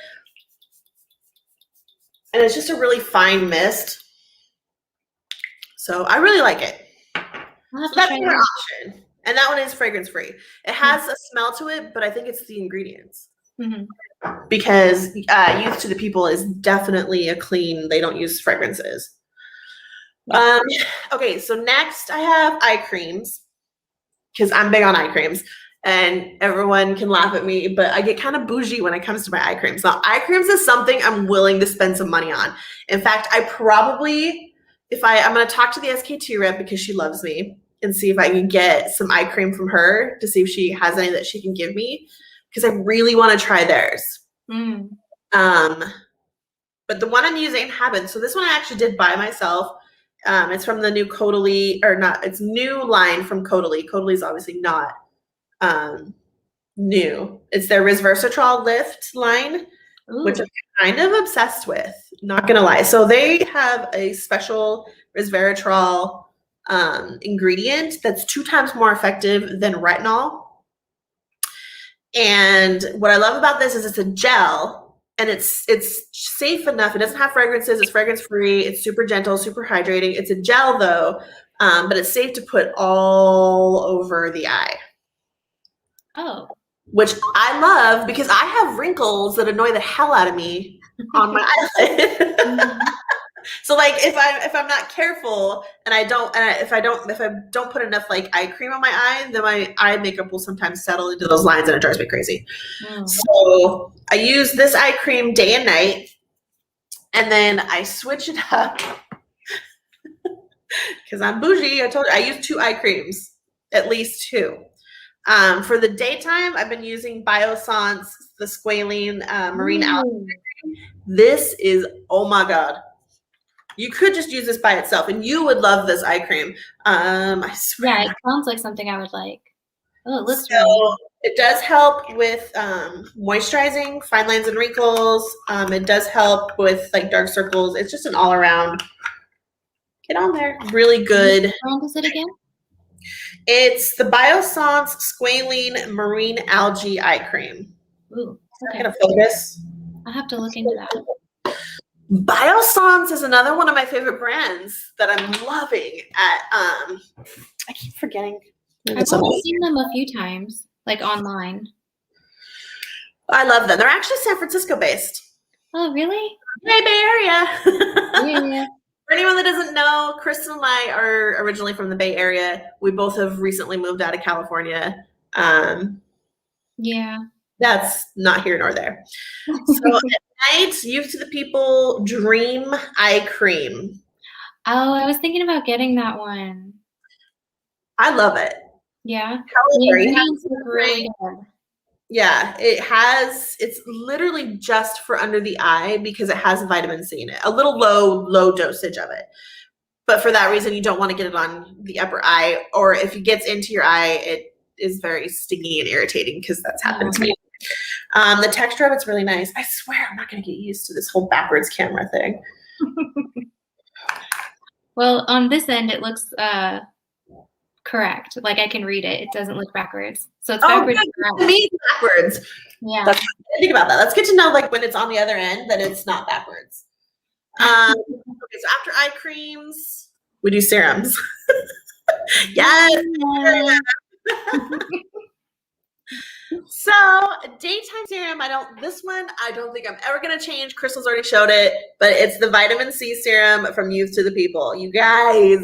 And it's just a really fine mist. So I really like it. So that's another option. And that one is fragrance free. It has a smell to it, but I think it's the ingredients. because Youth to the People is definitely a clean. They don't use fragrances. Okay, so next I have eye creams because I'm big on eye creams. And everyone can laugh at me, but I get kind of bougie when it comes to my eye creams. Now, eye creams is something I'm willing to spend some money on. In fact, I probably, I'm going to talk to the SK2 rep because she loves me and see if I can get some eye cream from her to see if she has any that she can give me because I really want to try theirs. But the one I'm using happens. So this one I actually did by myself. It's from the new Caudalie, or not, it's new line from Caudalie. Caudalie is obviously not new. It's their resveratrol lift line, which I'm kind of obsessed with, not gonna lie. So they have a special resveratrol ingredient that's 2 times more effective than retinol. And what I love about this is it's a gel and it's safe enough. It doesn't have fragrances, it's fragrance free, it's super gentle, super hydrating. It's a gel though, but it's safe to put all over the eye. Oh. Which I love because I have wrinkles that annoy the hell out of me on my eyelid. So like if I'm not careful and if I don't put enough like eye cream on my eye, then my eye makeup will sometimes settle into those lines and it drives me crazy. So I use this eye cream day and night, and then I switch it up because I'm bougie. I told you I use 2 eye creams, at least 2. For the daytime, I've been using Biossance, the Squalene Marine Algae. This is, oh my God. You could just use this by itself, and you would love this eye cream. I swear. Yeah, it sounds like something I would like. Oh, it looks so it does help with moisturizing, fine lines and wrinkles. It does help with like dark circles. It's just an all-around, get on there, really good. What brand is it again? It's the Biossance Squalene Marine Algae Eye Cream. Ooh, okay. I'm gonna focus. I'll have to look into that. Biossance is another one of my favorite brands that I'm loving at I keep forgetting. I've only seen them a few times, like online. I love them. They're actually San Francisco based. Oh, really? Hey, Bay Area. Yeah. For anyone that doesn't know, Krystal and I are originally from the Bay Area. We both have recently moved out of California. Yeah. That's not here nor there. So at night, Youth to the People Dream Eye Cream. Oh, I was thinking about getting that one. I love it. Yeah. Really good. Yeah, it's literally just for under the eye because it has vitamin C in it. A little low dosage of it. But for that reason, you don't want to get it on the upper eye, or if it gets into your eye, it is very stingy and irritating because that's happened to me. The texture of it's really nice. I swear I'm not going to get used to this whole backwards camera thing. Well, on this end, it looks correct. Like I can read it. It doesn't look backwards. So it's backwards. To me, backwards. Yeah. That's think about that. That's good to know, like when it's on the other end, that it's not backwards. Okay, so after eye creams, we do serums. Yes. So daytime serum, this one I don't think I'm ever gonna change. Krystal's already showed it, but it's the vitamin C serum from Youth to the People. You guys.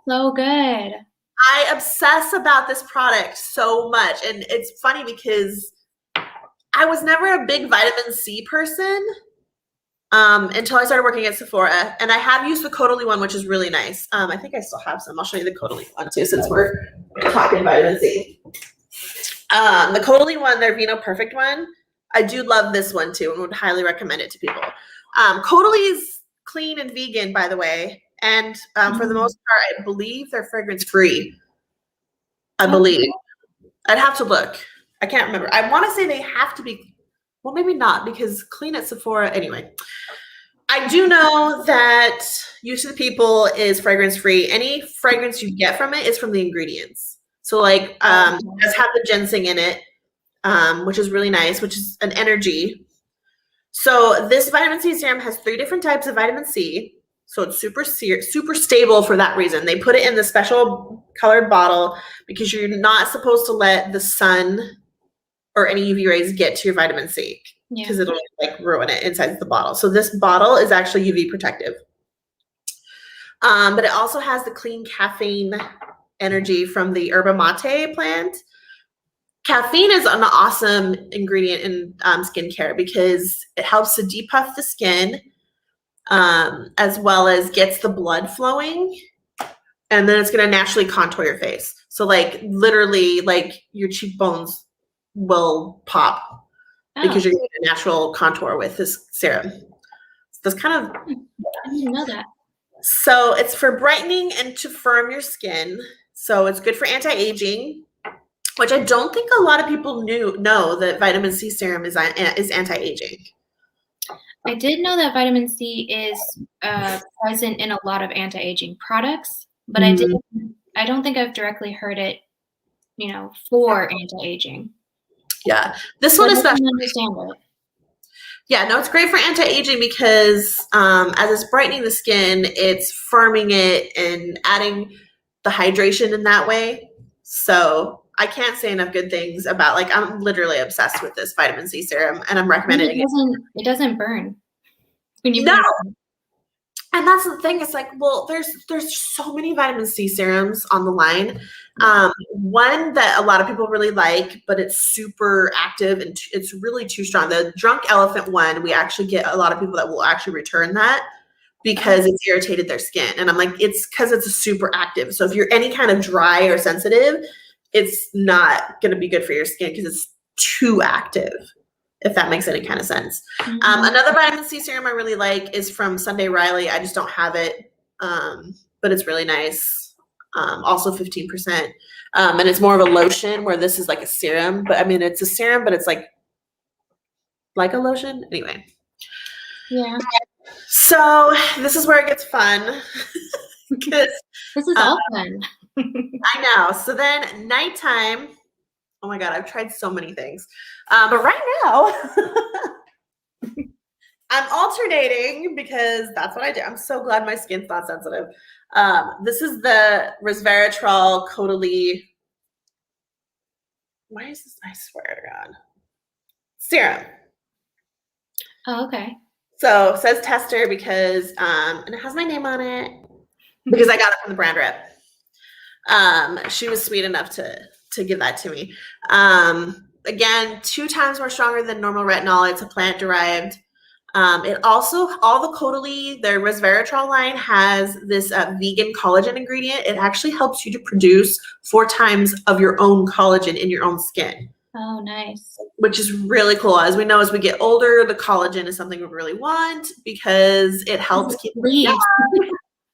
So good. I obsess about this product so much. And it's funny because I was never a big vitamin C person until I started working at Sephora. And I have used the Caudalie one, which is really nice. I think I still have some. I'll show you the Caudalie one too, since we're talking vitamin C. The Caudalie one, their Vino Perfect one, I do love this one too and would highly recommend it to people. Caudalie's clean and vegan, by the way. And for the most part, I believe they're fragrance free. I believe. I'd have to look. I can't remember. I want to say they have to be, well, maybe not, because clean at Sephora. Anyway, I do know that Youth to the People is fragrance free. Any fragrance you get from it is from the ingredients. So like, it does have the ginseng in it, which is really nice, which is an energy. So this vitamin C serum has 3 different types of vitamin C. So it's super stable for that reason. They put it in the special colored bottle because you're not supposed to let the sun or any UV rays get to your vitamin C because Yeah. it'll like ruin it inside the bottle. So this bottle is actually UV protective. But it also has the clean caffeine energy from the yerba mate plant. Caffeine is an awesome ingredient in skincare because it helps to depuff the skin, as well as gets the blood flowing, and then it's going to naturally contour your face. So like literally like your cheekbones will pop because you're getting a natural contour with this serum. So that's kind of, I didn't know that. so it's for brightening and to firm your skin. So it's good for anti-aging, which I don't think a lot of people know that vitamin C serum is anti-aging. I did know that vitamin C is present in a lot of anti-aging products, but I don't think I've directly heard it, for anti-aging. Yeah, this one especially. I understand it. Yeah, no, it's great for anti-aging because as it's brightening the skin, it's firming it and adding the hydration in that way. So I can't say enough good things about, like, I'm literally obsessed with this vitamin C serum, and I'm recommending it. It doesn't burn when you No. put it on. And that's the thing. It's like, well, there's so many vitamin C serums on the line. One that a lot of people really like, but it's super active and it's really too strong. The Drunk Elephant one, we actually get a lot of people that will actually return that because it's irritated their skin. And I'm like, it's because it's super active. So if you're any kind of dry or sensitive, it's not going to be good for your skin because it's too active, if that makes any kind of sense. Another vitamin C serum I really like is from Sunday Riley. I just don't have it, but it's really nice. Also 15%. And it's more of a lotion where this is like a serum. But I mean, it's a serum, but it's like a lotion. Anyway. Yeah. So this is where it gets fun. This is all fun. I know. So then nighttime. Oh my God, I've tried so many things. But right now, I'm alternating because that's what I do. I'm so glad my skin's not sensitive. This is the resveratrol Caudalie. Why is this? I swear to God. Serum. Oh, okay. So it says tester because, and it has my name on it because I got it from the brand rep. She was sweet enough to give that to me. Again, 2 times more stronger than normal retinol. It's a plant derived. It also, all the Caudalie, their resveratrol line has this vegan collagen ingredient. It actually helps you to produce 4 times of your own collagen in your own skin. Oh, nice. Which is really cool. As we know, as we get older, the collagen is something we really want because it helps keep leaves.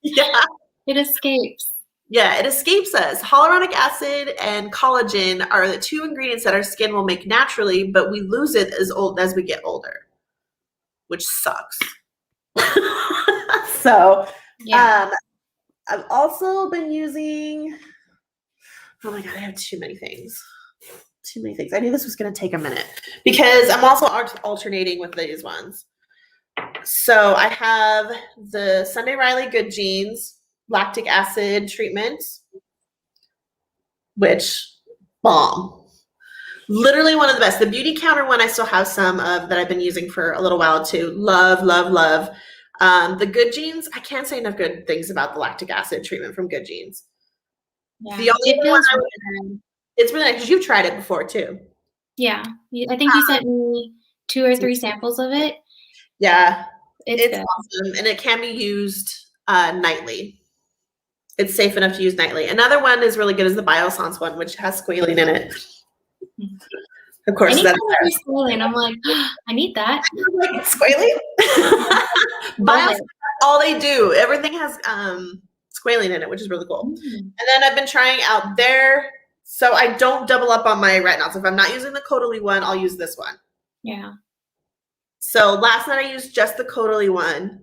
Yeah. It escapes. Yeah, it escapes us. Hyaluronic acid and collagen are the 2 ingredients that our skin will make naturally, but we lose it as we get older, which sucks. So, yeah. I've also been using, oh my God, I have too many things. I knew this was going to take a minute because I'm also alternating with these ones. So I have the Sunday Riley Good Genes lactic acid treatment, which bomb. Literally one of the best. The Beauty Counter one I still have some of that I've been using for a little while too. Love, love, love. The Good Genes, I can't say enough good things about the lactic acid treatment from Good Genes. Yeah, the only one it's really nice because you've tried it before too. Yeah, I think you sent me 2 or 3 samples of it. Yeah, it's awesome, and it can be used nightly. It's safe enough to use nightly. Another one is really good is the Biossance one, which has squalene in it. Of course, that's squalene. I'm like, oh, I need that. Like squalene? Biossance, all they do. Everything has squalene in it, which is really cool. And then I've been trying out their, so I don't double up on my retinols. If I'm not using the Caudalie one, I'll use this one. Yeah. So last night I used just the Caudalie one,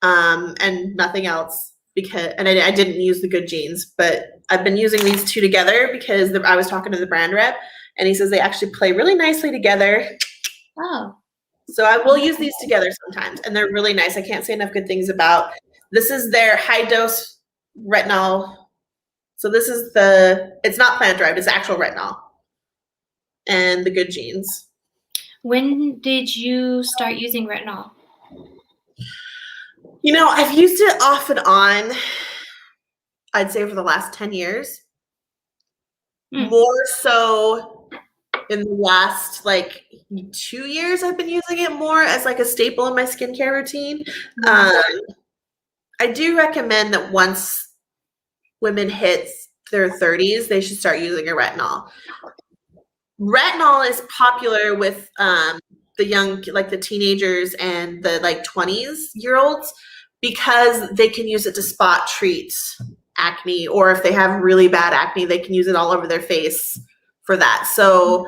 and nothing else because, and I didn't use the Good Genes, but I've been using these 2 together because I was talking to the brand rep, and he says they actually play really nicely together. Oh. So I will use these together sometimes, and they're really nice. I can't say enough good things about. This is their high dose retinol. So this is it's not plant derived, it's actual retinol. and the good genes. When did you start using retinol? I've used it off and on, I'd say for the last 10 years. More so in the last 2 years, I've been using it more as a staple in my skincare routine. I do recommend that once women hit their 30s, they should start using a retinol. Retinol is popular with the young, the teenagers and the 20s-year-olds, because they can use it to spot treat acne, or if they have really bad acne, they can use it all over their face for that. So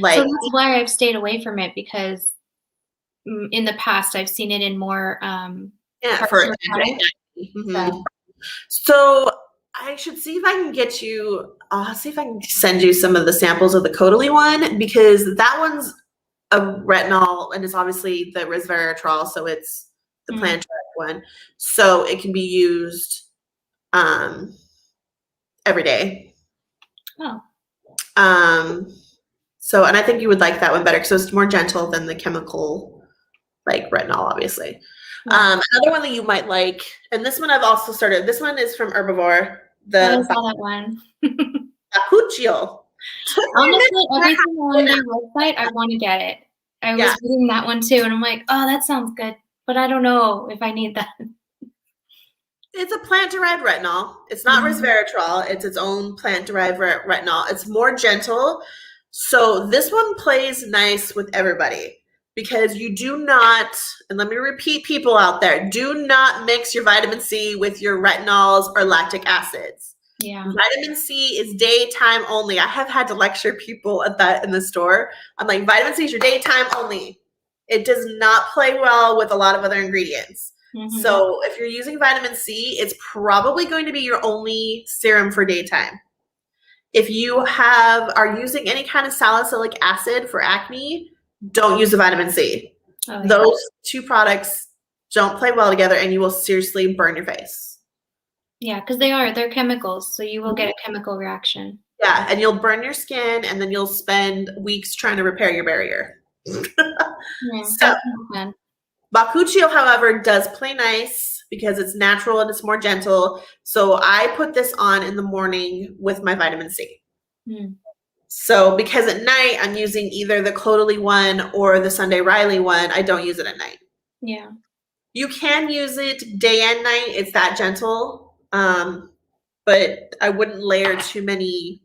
that's why I've stayed away from it, because in the past I've seen it in more for So I should see if I can get you, I'll see if I can send you some of the samples of the Codally one, because that one's a retinol, and it's obviously the resveratrol, so it's the plantar one. So it can be used every day. Oh. So, and I think you would like that one better, because it's more gentle than the chemical, retinol, obviously. Another one that you might like, and this one I've also started. This one is from Herbivore. I saw that one. Bakuchiol. Honestly, everything on their website, I want to get it. I was reading that one too, and I'm like, oh, that sounds good, but I don't know if I need that. It's a plant-derived retinol. It's not resveratrol. It's its own plant-derived retinol. It's more gentle. So this one plays nice with everybody, because you do not, and let me repeat, people out there, do not mix your vitamin C with your retinols or lactic acids. Yeah. Vitamin C is daytime only. I have had to lecture people at that in the store. I'm like, vitamin C is your daytime only. It does not play well with a lot of other ingredients. So if you're using vitamin C, it's probably going to be your only serum for daytime. If you are using any kind of salicylic acid for acne, don't use the vitamin C. Oh, yeah. Those two products don't play well together, and you will seriously burn your face. Yeah, because they're chemicals, so you will get a chemical reaction. Yeah, and you'll burn your skin, and then you'll spend weeks trying to repair your barrier. So, Bakuchiol, however, does play nice because it's natural and it's more gentle. So I put this on in the morning with my vitamin C. So because at night I'm using either the Clodagh one or the Sunday Riley one, I don't use it at night. Yeah. You can use it day and night. It's that gentle. But I wouldn't layer too many,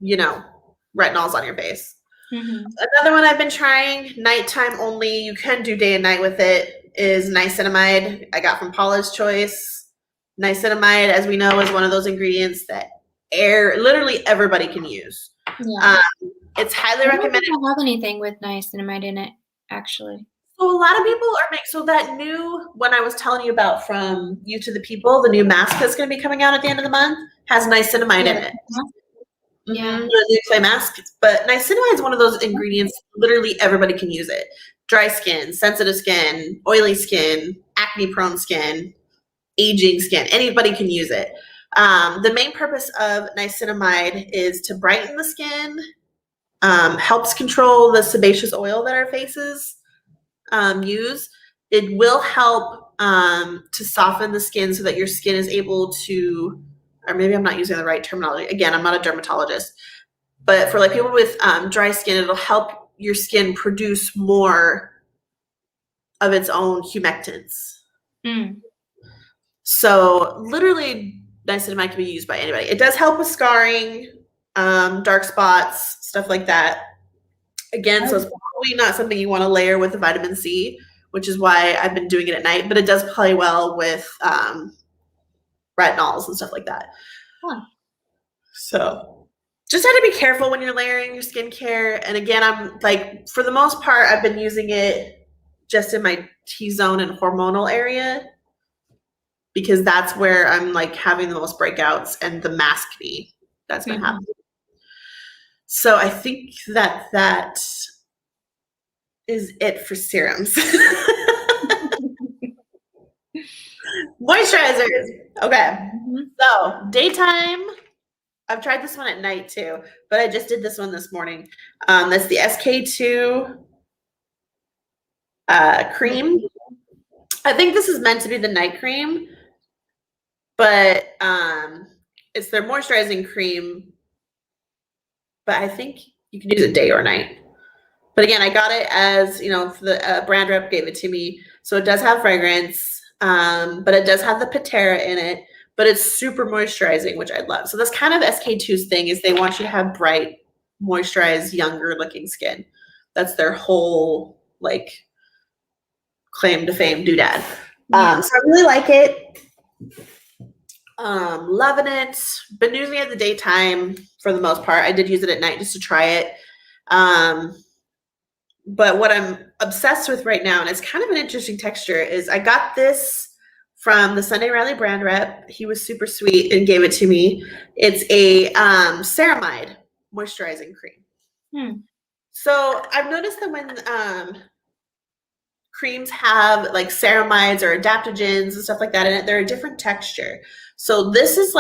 retinols on your face. Another one I've been trying, nighttime only, you can do day and night with it, is niacinamide. I got from Paula's Choice. Niacinamide, as we know, is one of those ingredients that literally everybody can use. Yeah. It's highly recommended. I don't have anything with niacinamide in it, actually. So a lot of people so that new one I was telling you about from You to the People, the new mask that's going to be coming out at the end of the month, has niacinamide in it. Yeah. The new clay mask. But niacinamide is one of those ingredients, literally everybody can use it. Dry skin, sensitive skin, oily skin, acne prone skin, aging skin, anybody can use it. The main purpose of niacinamide is to brighten the skin, helps control the sebaceous oil that our faces use. It will help to soften the skin so that your skin is able to, or maybe I'm not using the right terminology. Again, I'm not a dermatologist, but for people with dry skin, it'll help your skin produce more of its own humectants. So literally niacinamide can be used by anybody. It does help with scarring, dark spots, stuff like that. Again, so it's probably not something you want to layer with the vitamin C, which is why I've been doing it at night, but it does play well with retinols and stuff like that. Huh. So just have to be careful when you're layering your skincare. And again, I'm for the most part, I've been using it just in my T-zone and hormonal area, because that's where I'm having the most breakouts and the maskne that's been happening. So I think that is it for serums. Moisturizers. Okay. So daytime, I've tried this one at night too, but I just did this one this morning. That's the SK2 cream. I think this is meant to be the night cream, but it's their moisturizing cream. But I think you can use it day or night. But again, I got it as, the brand rep gave it to me. So it does have fragrance, but it does have the Patera in it, but it's super moisturizing, which I love. So that's kind of SK2's thing, is they want you to have bright, moisturized, younger looking skin. That's their whole claim to fame doodad. Yeah. So I really like it. Loving it. Been using it in the daytime for the most part. I did use it at night just to try it. But what I'm obsessed with right now, and it's kind of an interesting texture, is I got this from the Sunday Riley brand rep. He was super sweet and gave it to me. It's a ceramide moisturizing cream. So I've noticed that when creams have ceramides or adaptogens and stuff like that in it, they're a different texture. So this is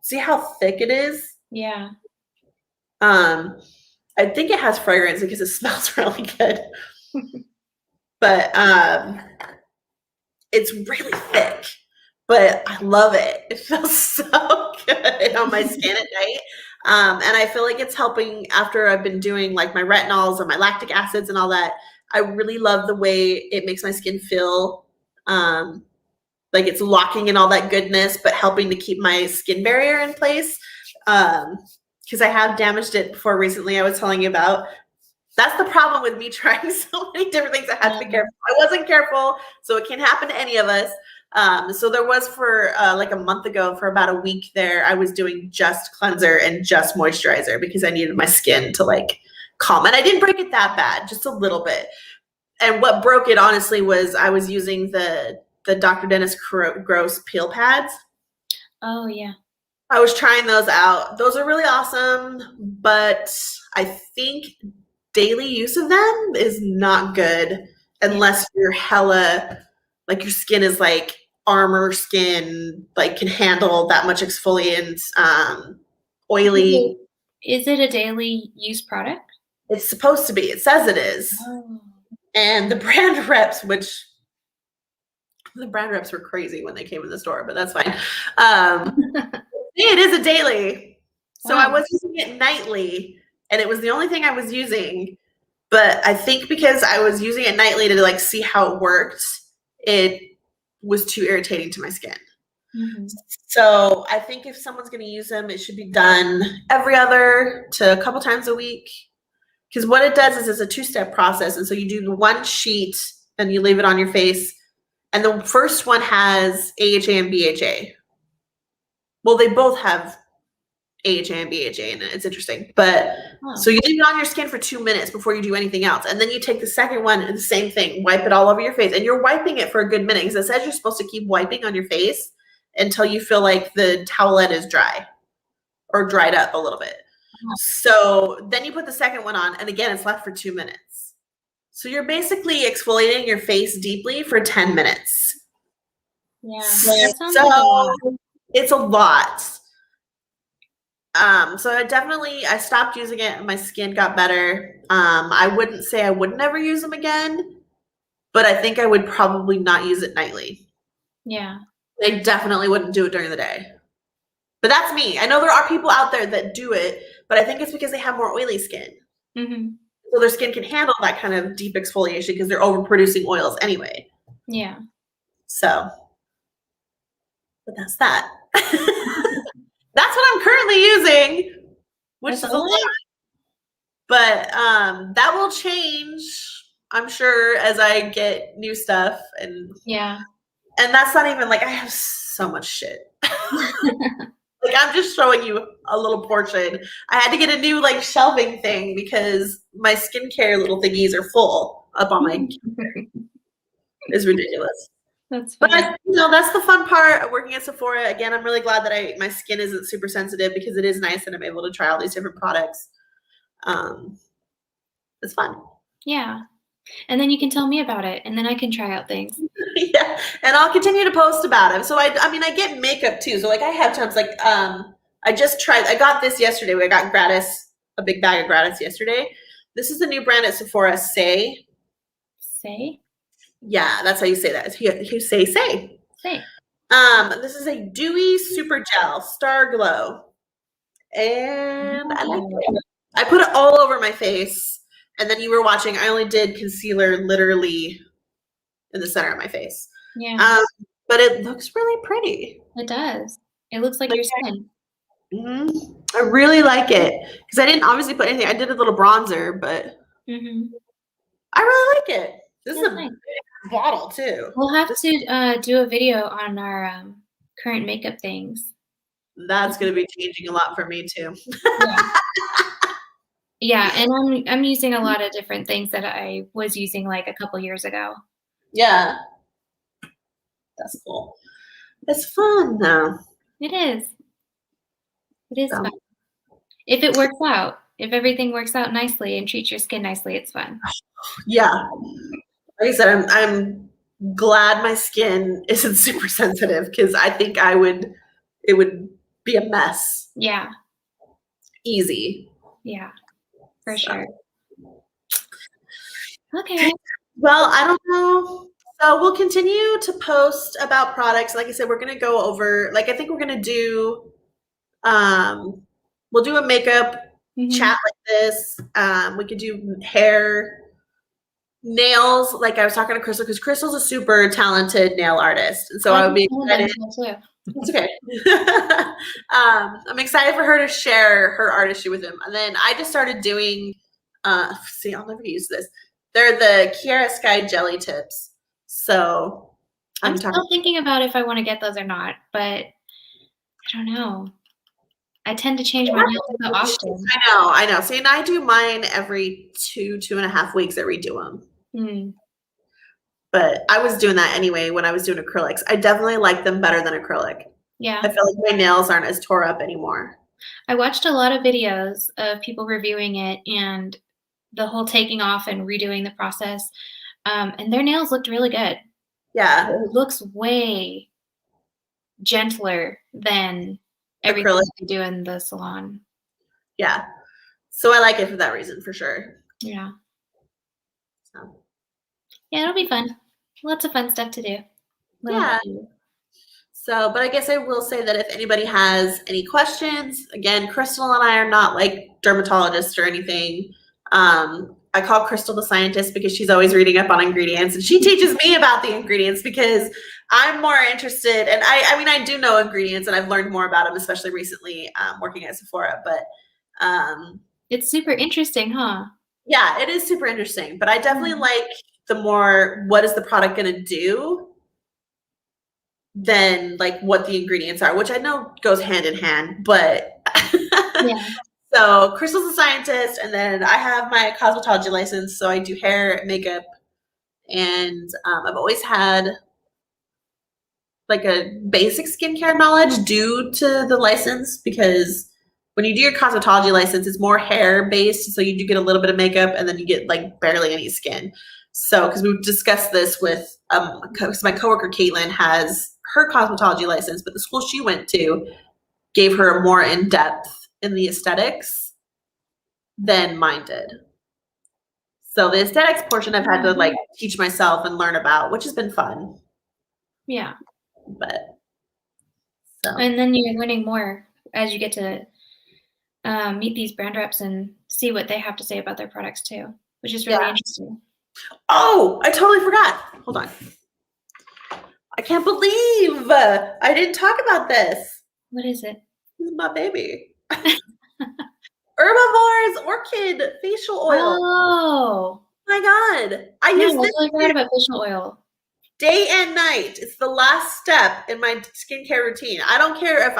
see how thick it is? Yeah. I think it has fragrance because it smells really good. But it's really thick, but I love it. It feels so good on my skin at night. And I feel like it's helping after I've been doing my retinols and my lactic acids and all that. I really love the way it makes my skin feel like it's locking in all that goodness, but helping to keep my skin barrier in place. Because I have damaged it before recently, I was telling you about. That's the problem with me trying so many different things. I had to be careful. I wasn't careful, so it can happen to any of us. So there was for a month ago, for about a week there, I was doing just cleanser and just moisturizer because I needed my skin to calm. And I didn't break it that bad, just a little bit. And what broke it, honestly, was I was using the Dr. Dennis Gross peel pads. Oh, yeah. I was trying those out. Those are really awesome, but I think daily use of them is not good unless you're hella, your skin is armor skin, can handle that much exfoliant, oily. Is it a daily use product? It's supposed to be. It says it is. Oh. And the brand reps, the brand reps were crazy when they came in the store, but that's fine. It is a daily. So I was using it nightly, and it was the only thing I was using. But I think because I was using it nightly to see how it worked, it was too irritating to my skin. Mm-hmm. So I think if someone's going to use them, it should be done every other to a couple times a week. Because what it does is it's a two-step process. And so you do the one sheet and you leave it on your face. And the first one has AHA and BHA. Well, they both have AHA and BHA in it. It's interesting. But so you leave it on your skin for 2 minutes before you do anything else. And then you take the second one and the same thing, wipe it all over your face. And you're wiping it for a good minute because it says you're supposed to keep wiping on your face until you feel like the towelette is dry or dried up a little bit. So then you put the second one on, and again, it's left for 2 minutes. So you're basically exfoliating your face deeply for 10 minutes. Yeah. So it's a lot. So I stopped using it and my skin got better. I wouldn't say I would never use them again, but I think I would probably not use it nightly. Yeah. I definitely wouldn't do it during the day. But that's me. I know there are people out there that do it, but I think it's because they have more oily skin. Mm-hmm. So their skin can handle that kind of deep exfoliation because they're overproducing oils anyway. Yeah. So, but that's that. That's what I'm currently using, which is a lot. But that will change, I'm sure, as I get new stuff. And that's not even I have so much shit. I'm just showing you a little portion. I had to get a new shelving thing because my skincare little thingies are full up on my It's ridiculous. That's funny. But that's the fun part of working at Sephora. Again, I'm really glad that my skin isn't super sensitive because it is nice that I'm able to try all these different products. It's fun. Yeah. And then you can tell me about it, and then I can try out things. Yeah, and I'll continue to post about it. So I get makeup too. So I have times I just tried. I got this yesterday. I got gratis, a big bag of gratis yesterday. This is the new brand at Sephora, Say. Say? Yeah, that's how you say that. You say. Say. This is a dewy super gel, Star Glow, and I like it. I put it all over my face, and then you were watching. I only did concealer literally in the center of my face. Yeah. But it looks really pretty. It does. It looks like your skin. Mm-hmm. I really like it because I didn't obviously put anything. I did a little bronzer, but I really like it. This is a big bottle too. We'll have to do a video on our current makeup things. That's going to be changing a lot for me too. Yeah, and I'm using a lot of different things that I was using like a couple years ago. Yeah. That's cool. It's fun though. It is. It is fun. If it works out, if everything works out nicely and treats your skin nicely, it's fun. Yeah. Like I said, I'm glad my skin isn't super sensitive because I think it would be a mess. Yeah. Easy. Yeah, for sure. Okay. Well, I don't know. So we'll continue to post about products. Like I said, we're going to go over, like, I think we're going to do, we'll do a makeup chat like this. We could do hair, nails. Like I was talking to Krystal because Krystal's a super talented nail artist. And so I would be excited. It's okay. I'm excited for her to share her artistry with him. And then I just started doing, see, I'll never use this. They're the Kiara Sky Jelly Tips. So I'm still thinking about if I want to get those or not, but I don't know. I tend to change my nails so often. I know. See, and I do mine every 2.5 weeks. I redo them. But I was doing that anyway when I was doing acrylics. I definitely like them better than acrylic. Yeah. I feel like my nails aren't as tore up anymore. I watched a lot of videos of people reviewing it and the whole taking off and redoing the process. And their nails looked really good. Yeah. It looks way gentler than everything acrylic they do in the salon. Yeah. So I like it for that reason, for sure. Yeah. So. Yeah, it'll be fun. Lots of fun stuff to do. Yeah. So, but I guess I will say that if anybody has any questions, again, Krystal and I are not like dermatologists or anything. I call Krystal the scientist because she's always reading up on ingredients and she teaches me about the ingredients because I'm more interested. And I mean, I do know ingredients and I've learned more about them, especially recently working at Sephora, but it's super interesting, huh? Yeah, it is super interesting, but I definitely like the more, what is the product going to do than like what the ingredients are, which I know goes hand in hand, but yeah. So Krystal's a scientist, and then I have my cosmetology license, so I do hair, makeup, and I've always had like a basic skincare knowledge due to the license because when you do your cosmetology license, it's more hair based, so you do get a little bit of makeup, and then you get like barely any skin. So because we've discussed this with my coworker Caitlin has her cosmetology license, but the school she went to gave her a more in-depth in the aesthetics than mine did. So the aesthetics portion I've had to like teach myself and learn about, which has been fun. Yeah. But so. And then you're learning more as you get to meet these brand reps and see what they have to say about their products too, which is really interesting. Oh, I totally forgot. Hold on. I can't believe I didn't talk about this. What is it? This is my baby. Herbivore's Orchid Facial Oil. Oh my God. I totally forgot about facial oil. Day and night. It's the last step in my skincare routine. I don't care if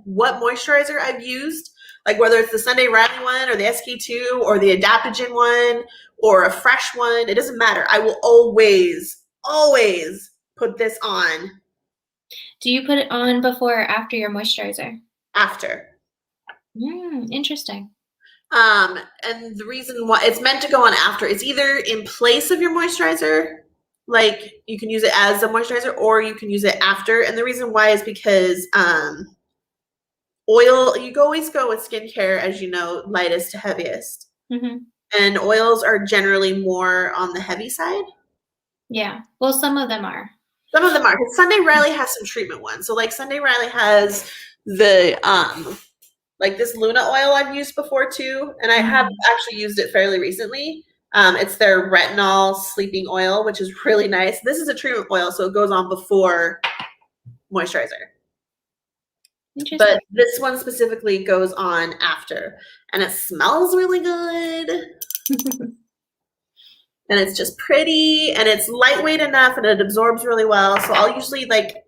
what moisturizer I've used, like whether it's the Sunday Riley one or the SK2 or the Adaptogen one or a fresh one. It doesn't matter. I will always put this on. Do you put it on before or after your moisturizer? After. Interesting. And the reason why it's meant to go on after, it's either in place of your moisturizer, like you can use it as a moisturizer, or you can use it after. And the reason why is because oil, you always go with skincare, as you know, lightest to heaviest. And oils are generally more on the heavy side. Yeah. Well, some of them are. Some of them are. Sunday Riley has some treatment ones. So like Sunday Riley has the like this Luna oil I've used before too, and I have actually used it fairly recently. It's their retinol sleeping oil, which is really nice. This is a treatment oil, so it goes on before moisturizer. But this one specifically goes on after, and it smells really good. And it's just pretty, and it's lightweight enough, and it absorbs really well. So I'll usually like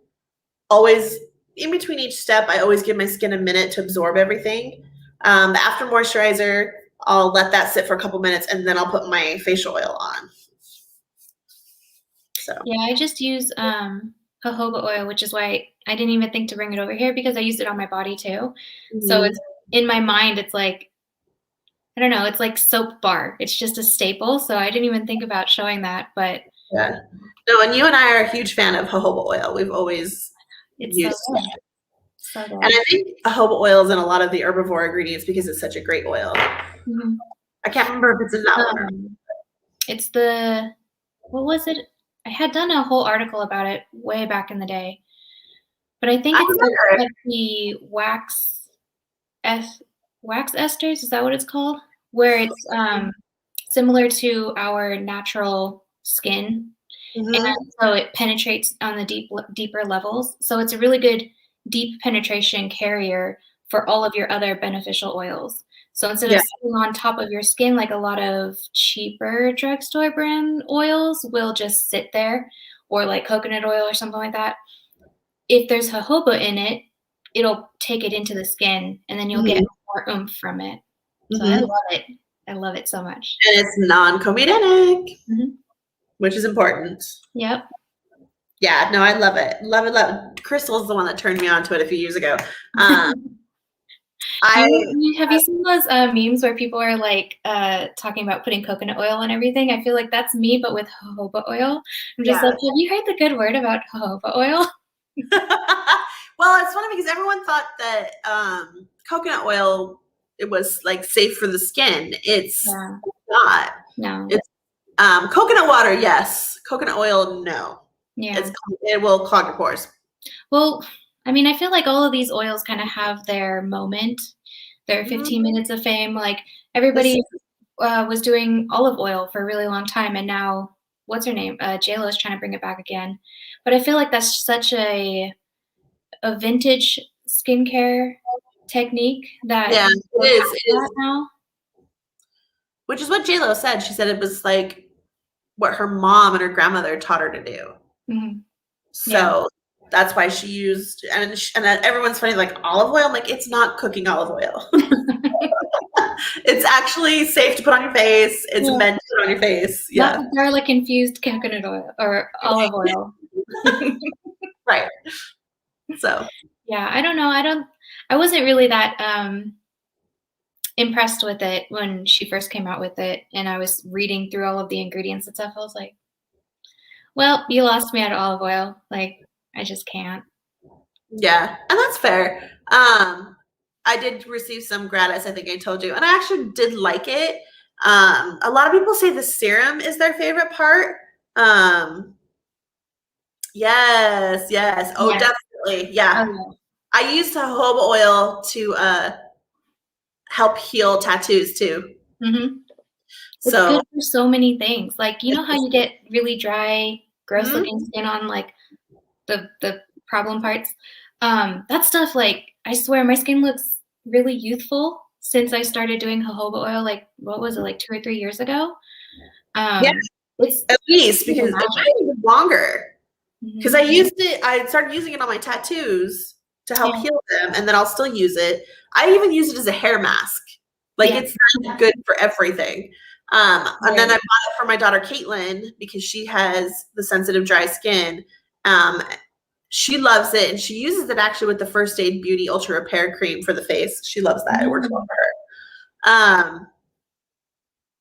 always in between each step, I always give my skin a minute to absorb everything. The after moisturizer, I'll let that sit for a couple minutes, and then I'll put my facial oil on. So yeah, I just use jojoba oil, which is why I didn't even think to bring it over here, because I used it on my body too. So it's in my mind, it's like, I don't know, it's like soap bar. It's just a staple. So I didn't even think about showing that, but yeah. No, and you and I are a huge fan of jojoba oil. We've always used it. So good. And I think jojoba oil is in a lot of the herbivore ingredients because it's such a great oil. I can't remember if it's in that one or not. It's the, what was it? I had done a whole article about it way back in the day. But I think it's like the wax esters, is that what it's called? Where it's similar to our natural skin. And so it penetrates on the deeper levels. So it's a really good deep penetration carrier for all of your other beneficial oils. So instead of sitting on top of your skin, like a lot of cheaper drugstore brand oils will just sit there, or like coconut oil or something like that. If there's jojoba in it, it'll take it into the skin, and then you'll get more oomph from it. So I love it. I love it so much. And it's non-comedogenic, which is important. Yep. Yeah, no, I love it. Love it, love it. Krystal's the one that turned me on to it a few years ago. Have you seen those memes where people are like talking about putting coconut oil and everything? I feel like that's me, but with jojoba oil. I'm just like, have you heard the good word about jojoba oil? Well, it's funny because everyone thought that coconut oil, it was like safe for the skin. It's not. No. It's coconut water, yes. Coconut oil, no. Yeah. It will clog your pores. Well, I mean, I feel like all of these oils kind of have their moment, their 15 minutes of fame. Like everybody was doing olive oil for a really long time, and now what's her name? JLo is trying to bring it back again. But I feel like that's such a vintage skincare technique that it is now. Which is what JLo said. She said it was like what her mom and her grandmother taught her to do. So that's why she used, and everyone's funny, like olive oil. I'm like, it's not cooking olive oil. It's actually safe to put on your face. It's meant to put on your face. Yeah. Not garlic infused coconut oil or olive oil. Right. So. Yeah, I don't know. I wasn't really that impressed with it when she first came out with it, and I was reading through all of the ingredients and stuff. I was like, well, you lost me at olive oil. Like, I just can't. Yeah, and that's fair. I did receive some gratis, I think I told you, and I actually did like it. A lot of people say the serum is their favorite part. Yes. Oh, definitely. Yeah. I used jojoba oil to help heal tattoos too. It's good for so many things. Like, you know how you get really dry, gross looking skin on like the problem parts? That stuff, like, I swear my skin looks really youthful since I started doing jojoba oil, like, what was it, like 2 or 3 years ago? It's at least, because it might even longer. Because I started using it on my tattoos to help heal them, and then I'll still use it. I even use it as a hair mask. Like, it's not good for everything. And then I bought it for my daughter Caitlin because she has the sensitive dry skin. She loves it, and she uses it actually with the First Aid Beauty Ultra Repair Cream for the face. She loves that. It works well for her.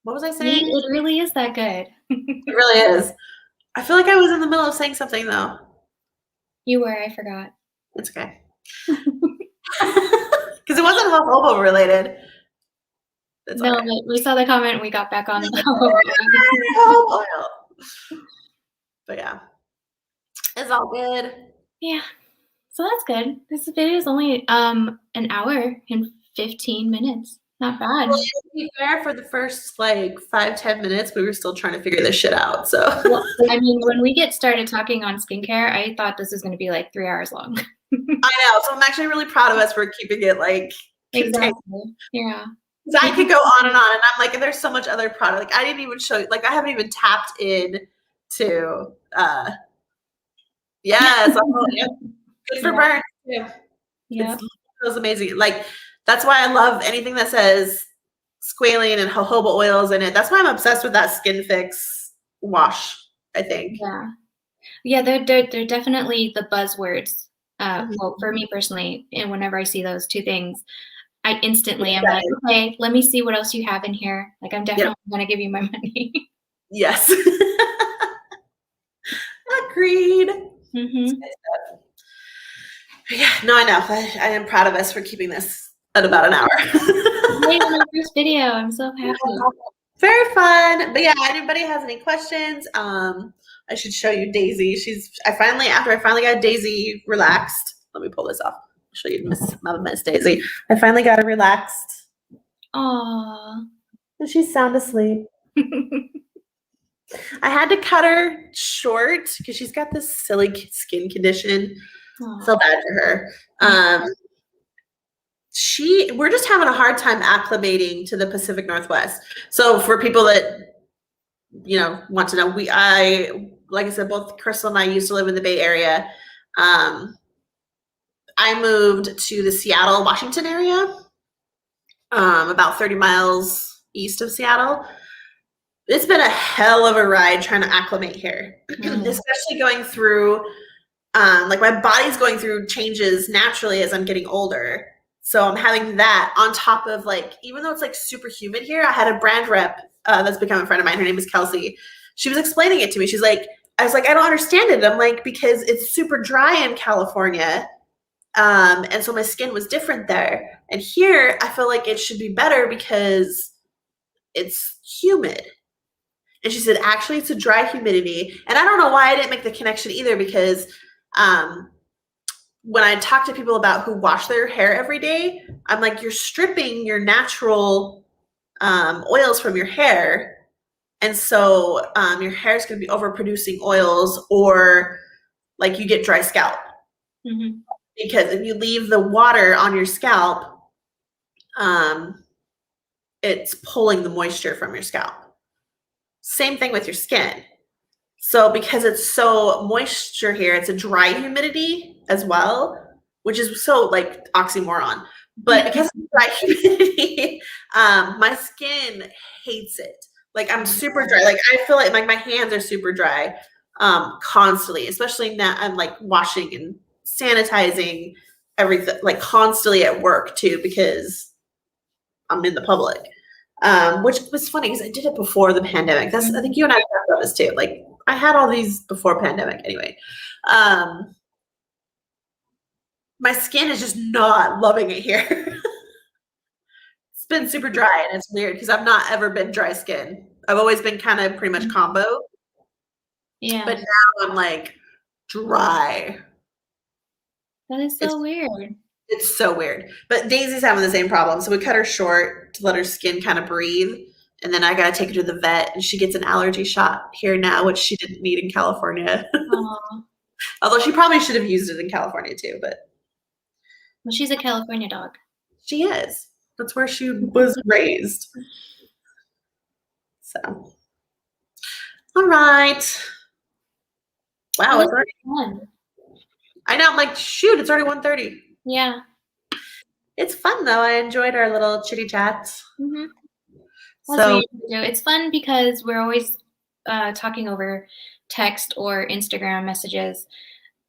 What was I saying? It really is that good. It really is. I feel like I was in the middle of saying something though. You were. I forgot. It's okay. hobo related. It's No, okay. but we saw the comment and we got back on the Jojoba oil. But yeah, it's all good. Yeah, so that's good. This video is only an hour and 15 minutes. Not bad. Well, to be fair, for the first like 5-10 minutes, we were still trying to figure this shit out. So well, I mean, when we get started talking on skincare, I thought this was going to be like 3 hours long. I know. So I'm actually really proud of us for keeping it like contained. Exactly. Yeah. I could go on, and I'm like, there's so much other product. Like I didn't even show you. Like I haven't even tapped in to. Yes, yeah. Good for burn too. Yeah. It feels amazing. Like that's why I love anything that says squalene and jojoba oils in it. That's why I'm obsessed with that Skin Fix wash. I think. Yeah, they're definitely the buzzwords. Well, for me personally, and whenever I see those two things, I instantly am like, okay, let me see what else you have in here. Like I'm definitely gonna give you my money. Yes. Agreed. Yeah, no, I know. I am proud of us for keeping this at about an hour. Yay, my first video. I'm so happy. Very fun. But yeah, anybody has any questions? I should show you Daisy. After I finally got Daisy relaxed. Let me pull this off. I'll show you Miss Daisy. I finally got her relaxed. Aww. And she's sound asleep. I had to cut her short because she's got this silly skin condition. Aww. Feel bad for her. We're just having a hard time acclimating to the Pacific Northwest. So for people that want to know, like I said, both Krystal and I used to live in the Bay Area. I moved to the Seattle, Washington area, about 30 miles east of Seattle. It's been a hell of a ride trying to acclimate here, especially going through, like my body's going through changes naturally as I'm getting older. So I'm having that on top of like, even though it's like super humid here, I had a brand rep that's become a friend of mine. Her name is Kelsey. She was explaining it to me. I was like, I don't understand it. I'm like, because it's super dry in California. And so my skin was different there. And here I feel like it should be better because it's humid. And she said, actually, it's a dry humidity. And I don't know why I didn't make the connection either, because when I talk to people about who wash their hair every day, I'm like, you're stripping your natural oils from your hair. And so your hair is going to be overproducing oils, or like you get dry scalp. Because if you leave the water on your scalp, it's pulling the moisture from your scalp. Same thing with your skin. So because it's so moisture here, it's a dry humidity as well, which is so like oxymoron. But because it's dry humidity, my skin hates it. Like I'm super dry. Like I feel like my hands are super dry constantly, especially now I'm like washing and sanitizing everything, like constantly at work too, because I'm in the public. Which was funny because I did it before the pandemic. I think you and I talked about this too. Like I had all these before pandemic anyway. My skin is just not loving it here. It's been super dry, and it's weird because I've not ever been dry skin. I've always been kind of pretty much combo. Yeah. But now I'm like dry. That is so weird. It's so weird. But Daisy's having the same problem. So we cut her short to let her skin kind of breathe. And then I got to take her to the vet, and she gets an allergy shot here now, which she didn't need in California. Although she probably should have used it in California too. But well, she's a California dog. She is. That's where she was raised. So, all right. Wow, it's already fun. I know. I'm like, shoot, it's already 1:30. Yeah. It's fun though. I enjoyed our little chitty chats. So it's fun because we're always talking over text or Instagram messages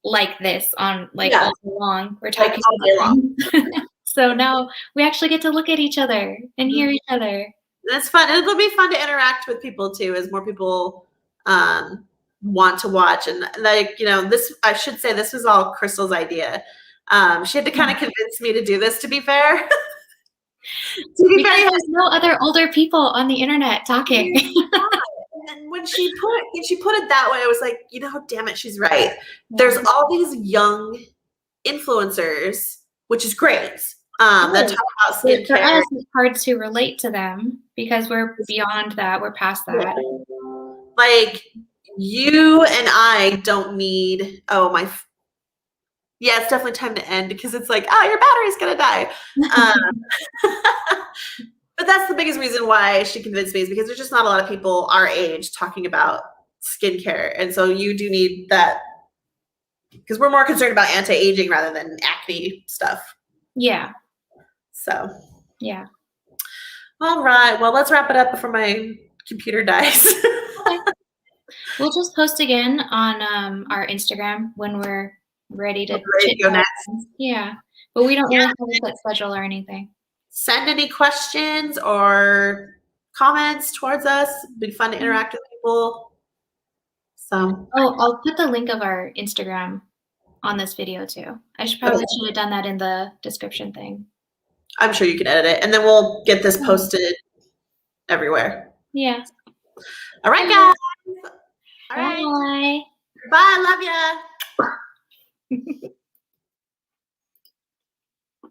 like this on like all day long. We're talking all day long. So now we actually get to look at each other and hear each other. That's fun. It'll be fun to interact with people too, as more people want to watch. And like, this, I should say this was all Krystal's idea. She had to kind of convince me to do this, to be fair. To be Because very there's no other older people on the internet talking. And when she put it that way, I was like, damn it, she's right. There's all these young influencers, which is great. That talk about skincare. For us, it's hard to relate to them because we're beyond that. We're past that. Like you and I don't need. Yeah, it's definitely time to end because it's like, your battery's gonna die. But that's the biggest reason why she convinced me is because there's just not a lot of people our age talking about skincare. And so you do need that because we're more concerned about anti-aging rather than acne stuff. Yeah. So. Yeah. All right. Well, let's wrap it up before my computer dies. Okay. We'll just post again on our Instagram when we're ready to go next. Yeah. But we don't really have a set schedule or anything. Send any questions or comments towards us. It'd be fun to interact with people. So. I'll put the link of our Instagram on this video too. I should have done that in the description thing. I'm sure you can edit it, and then we'll get this posted everywhere. Yeah. All right, guys. All right. Bye. Bye. Love ya.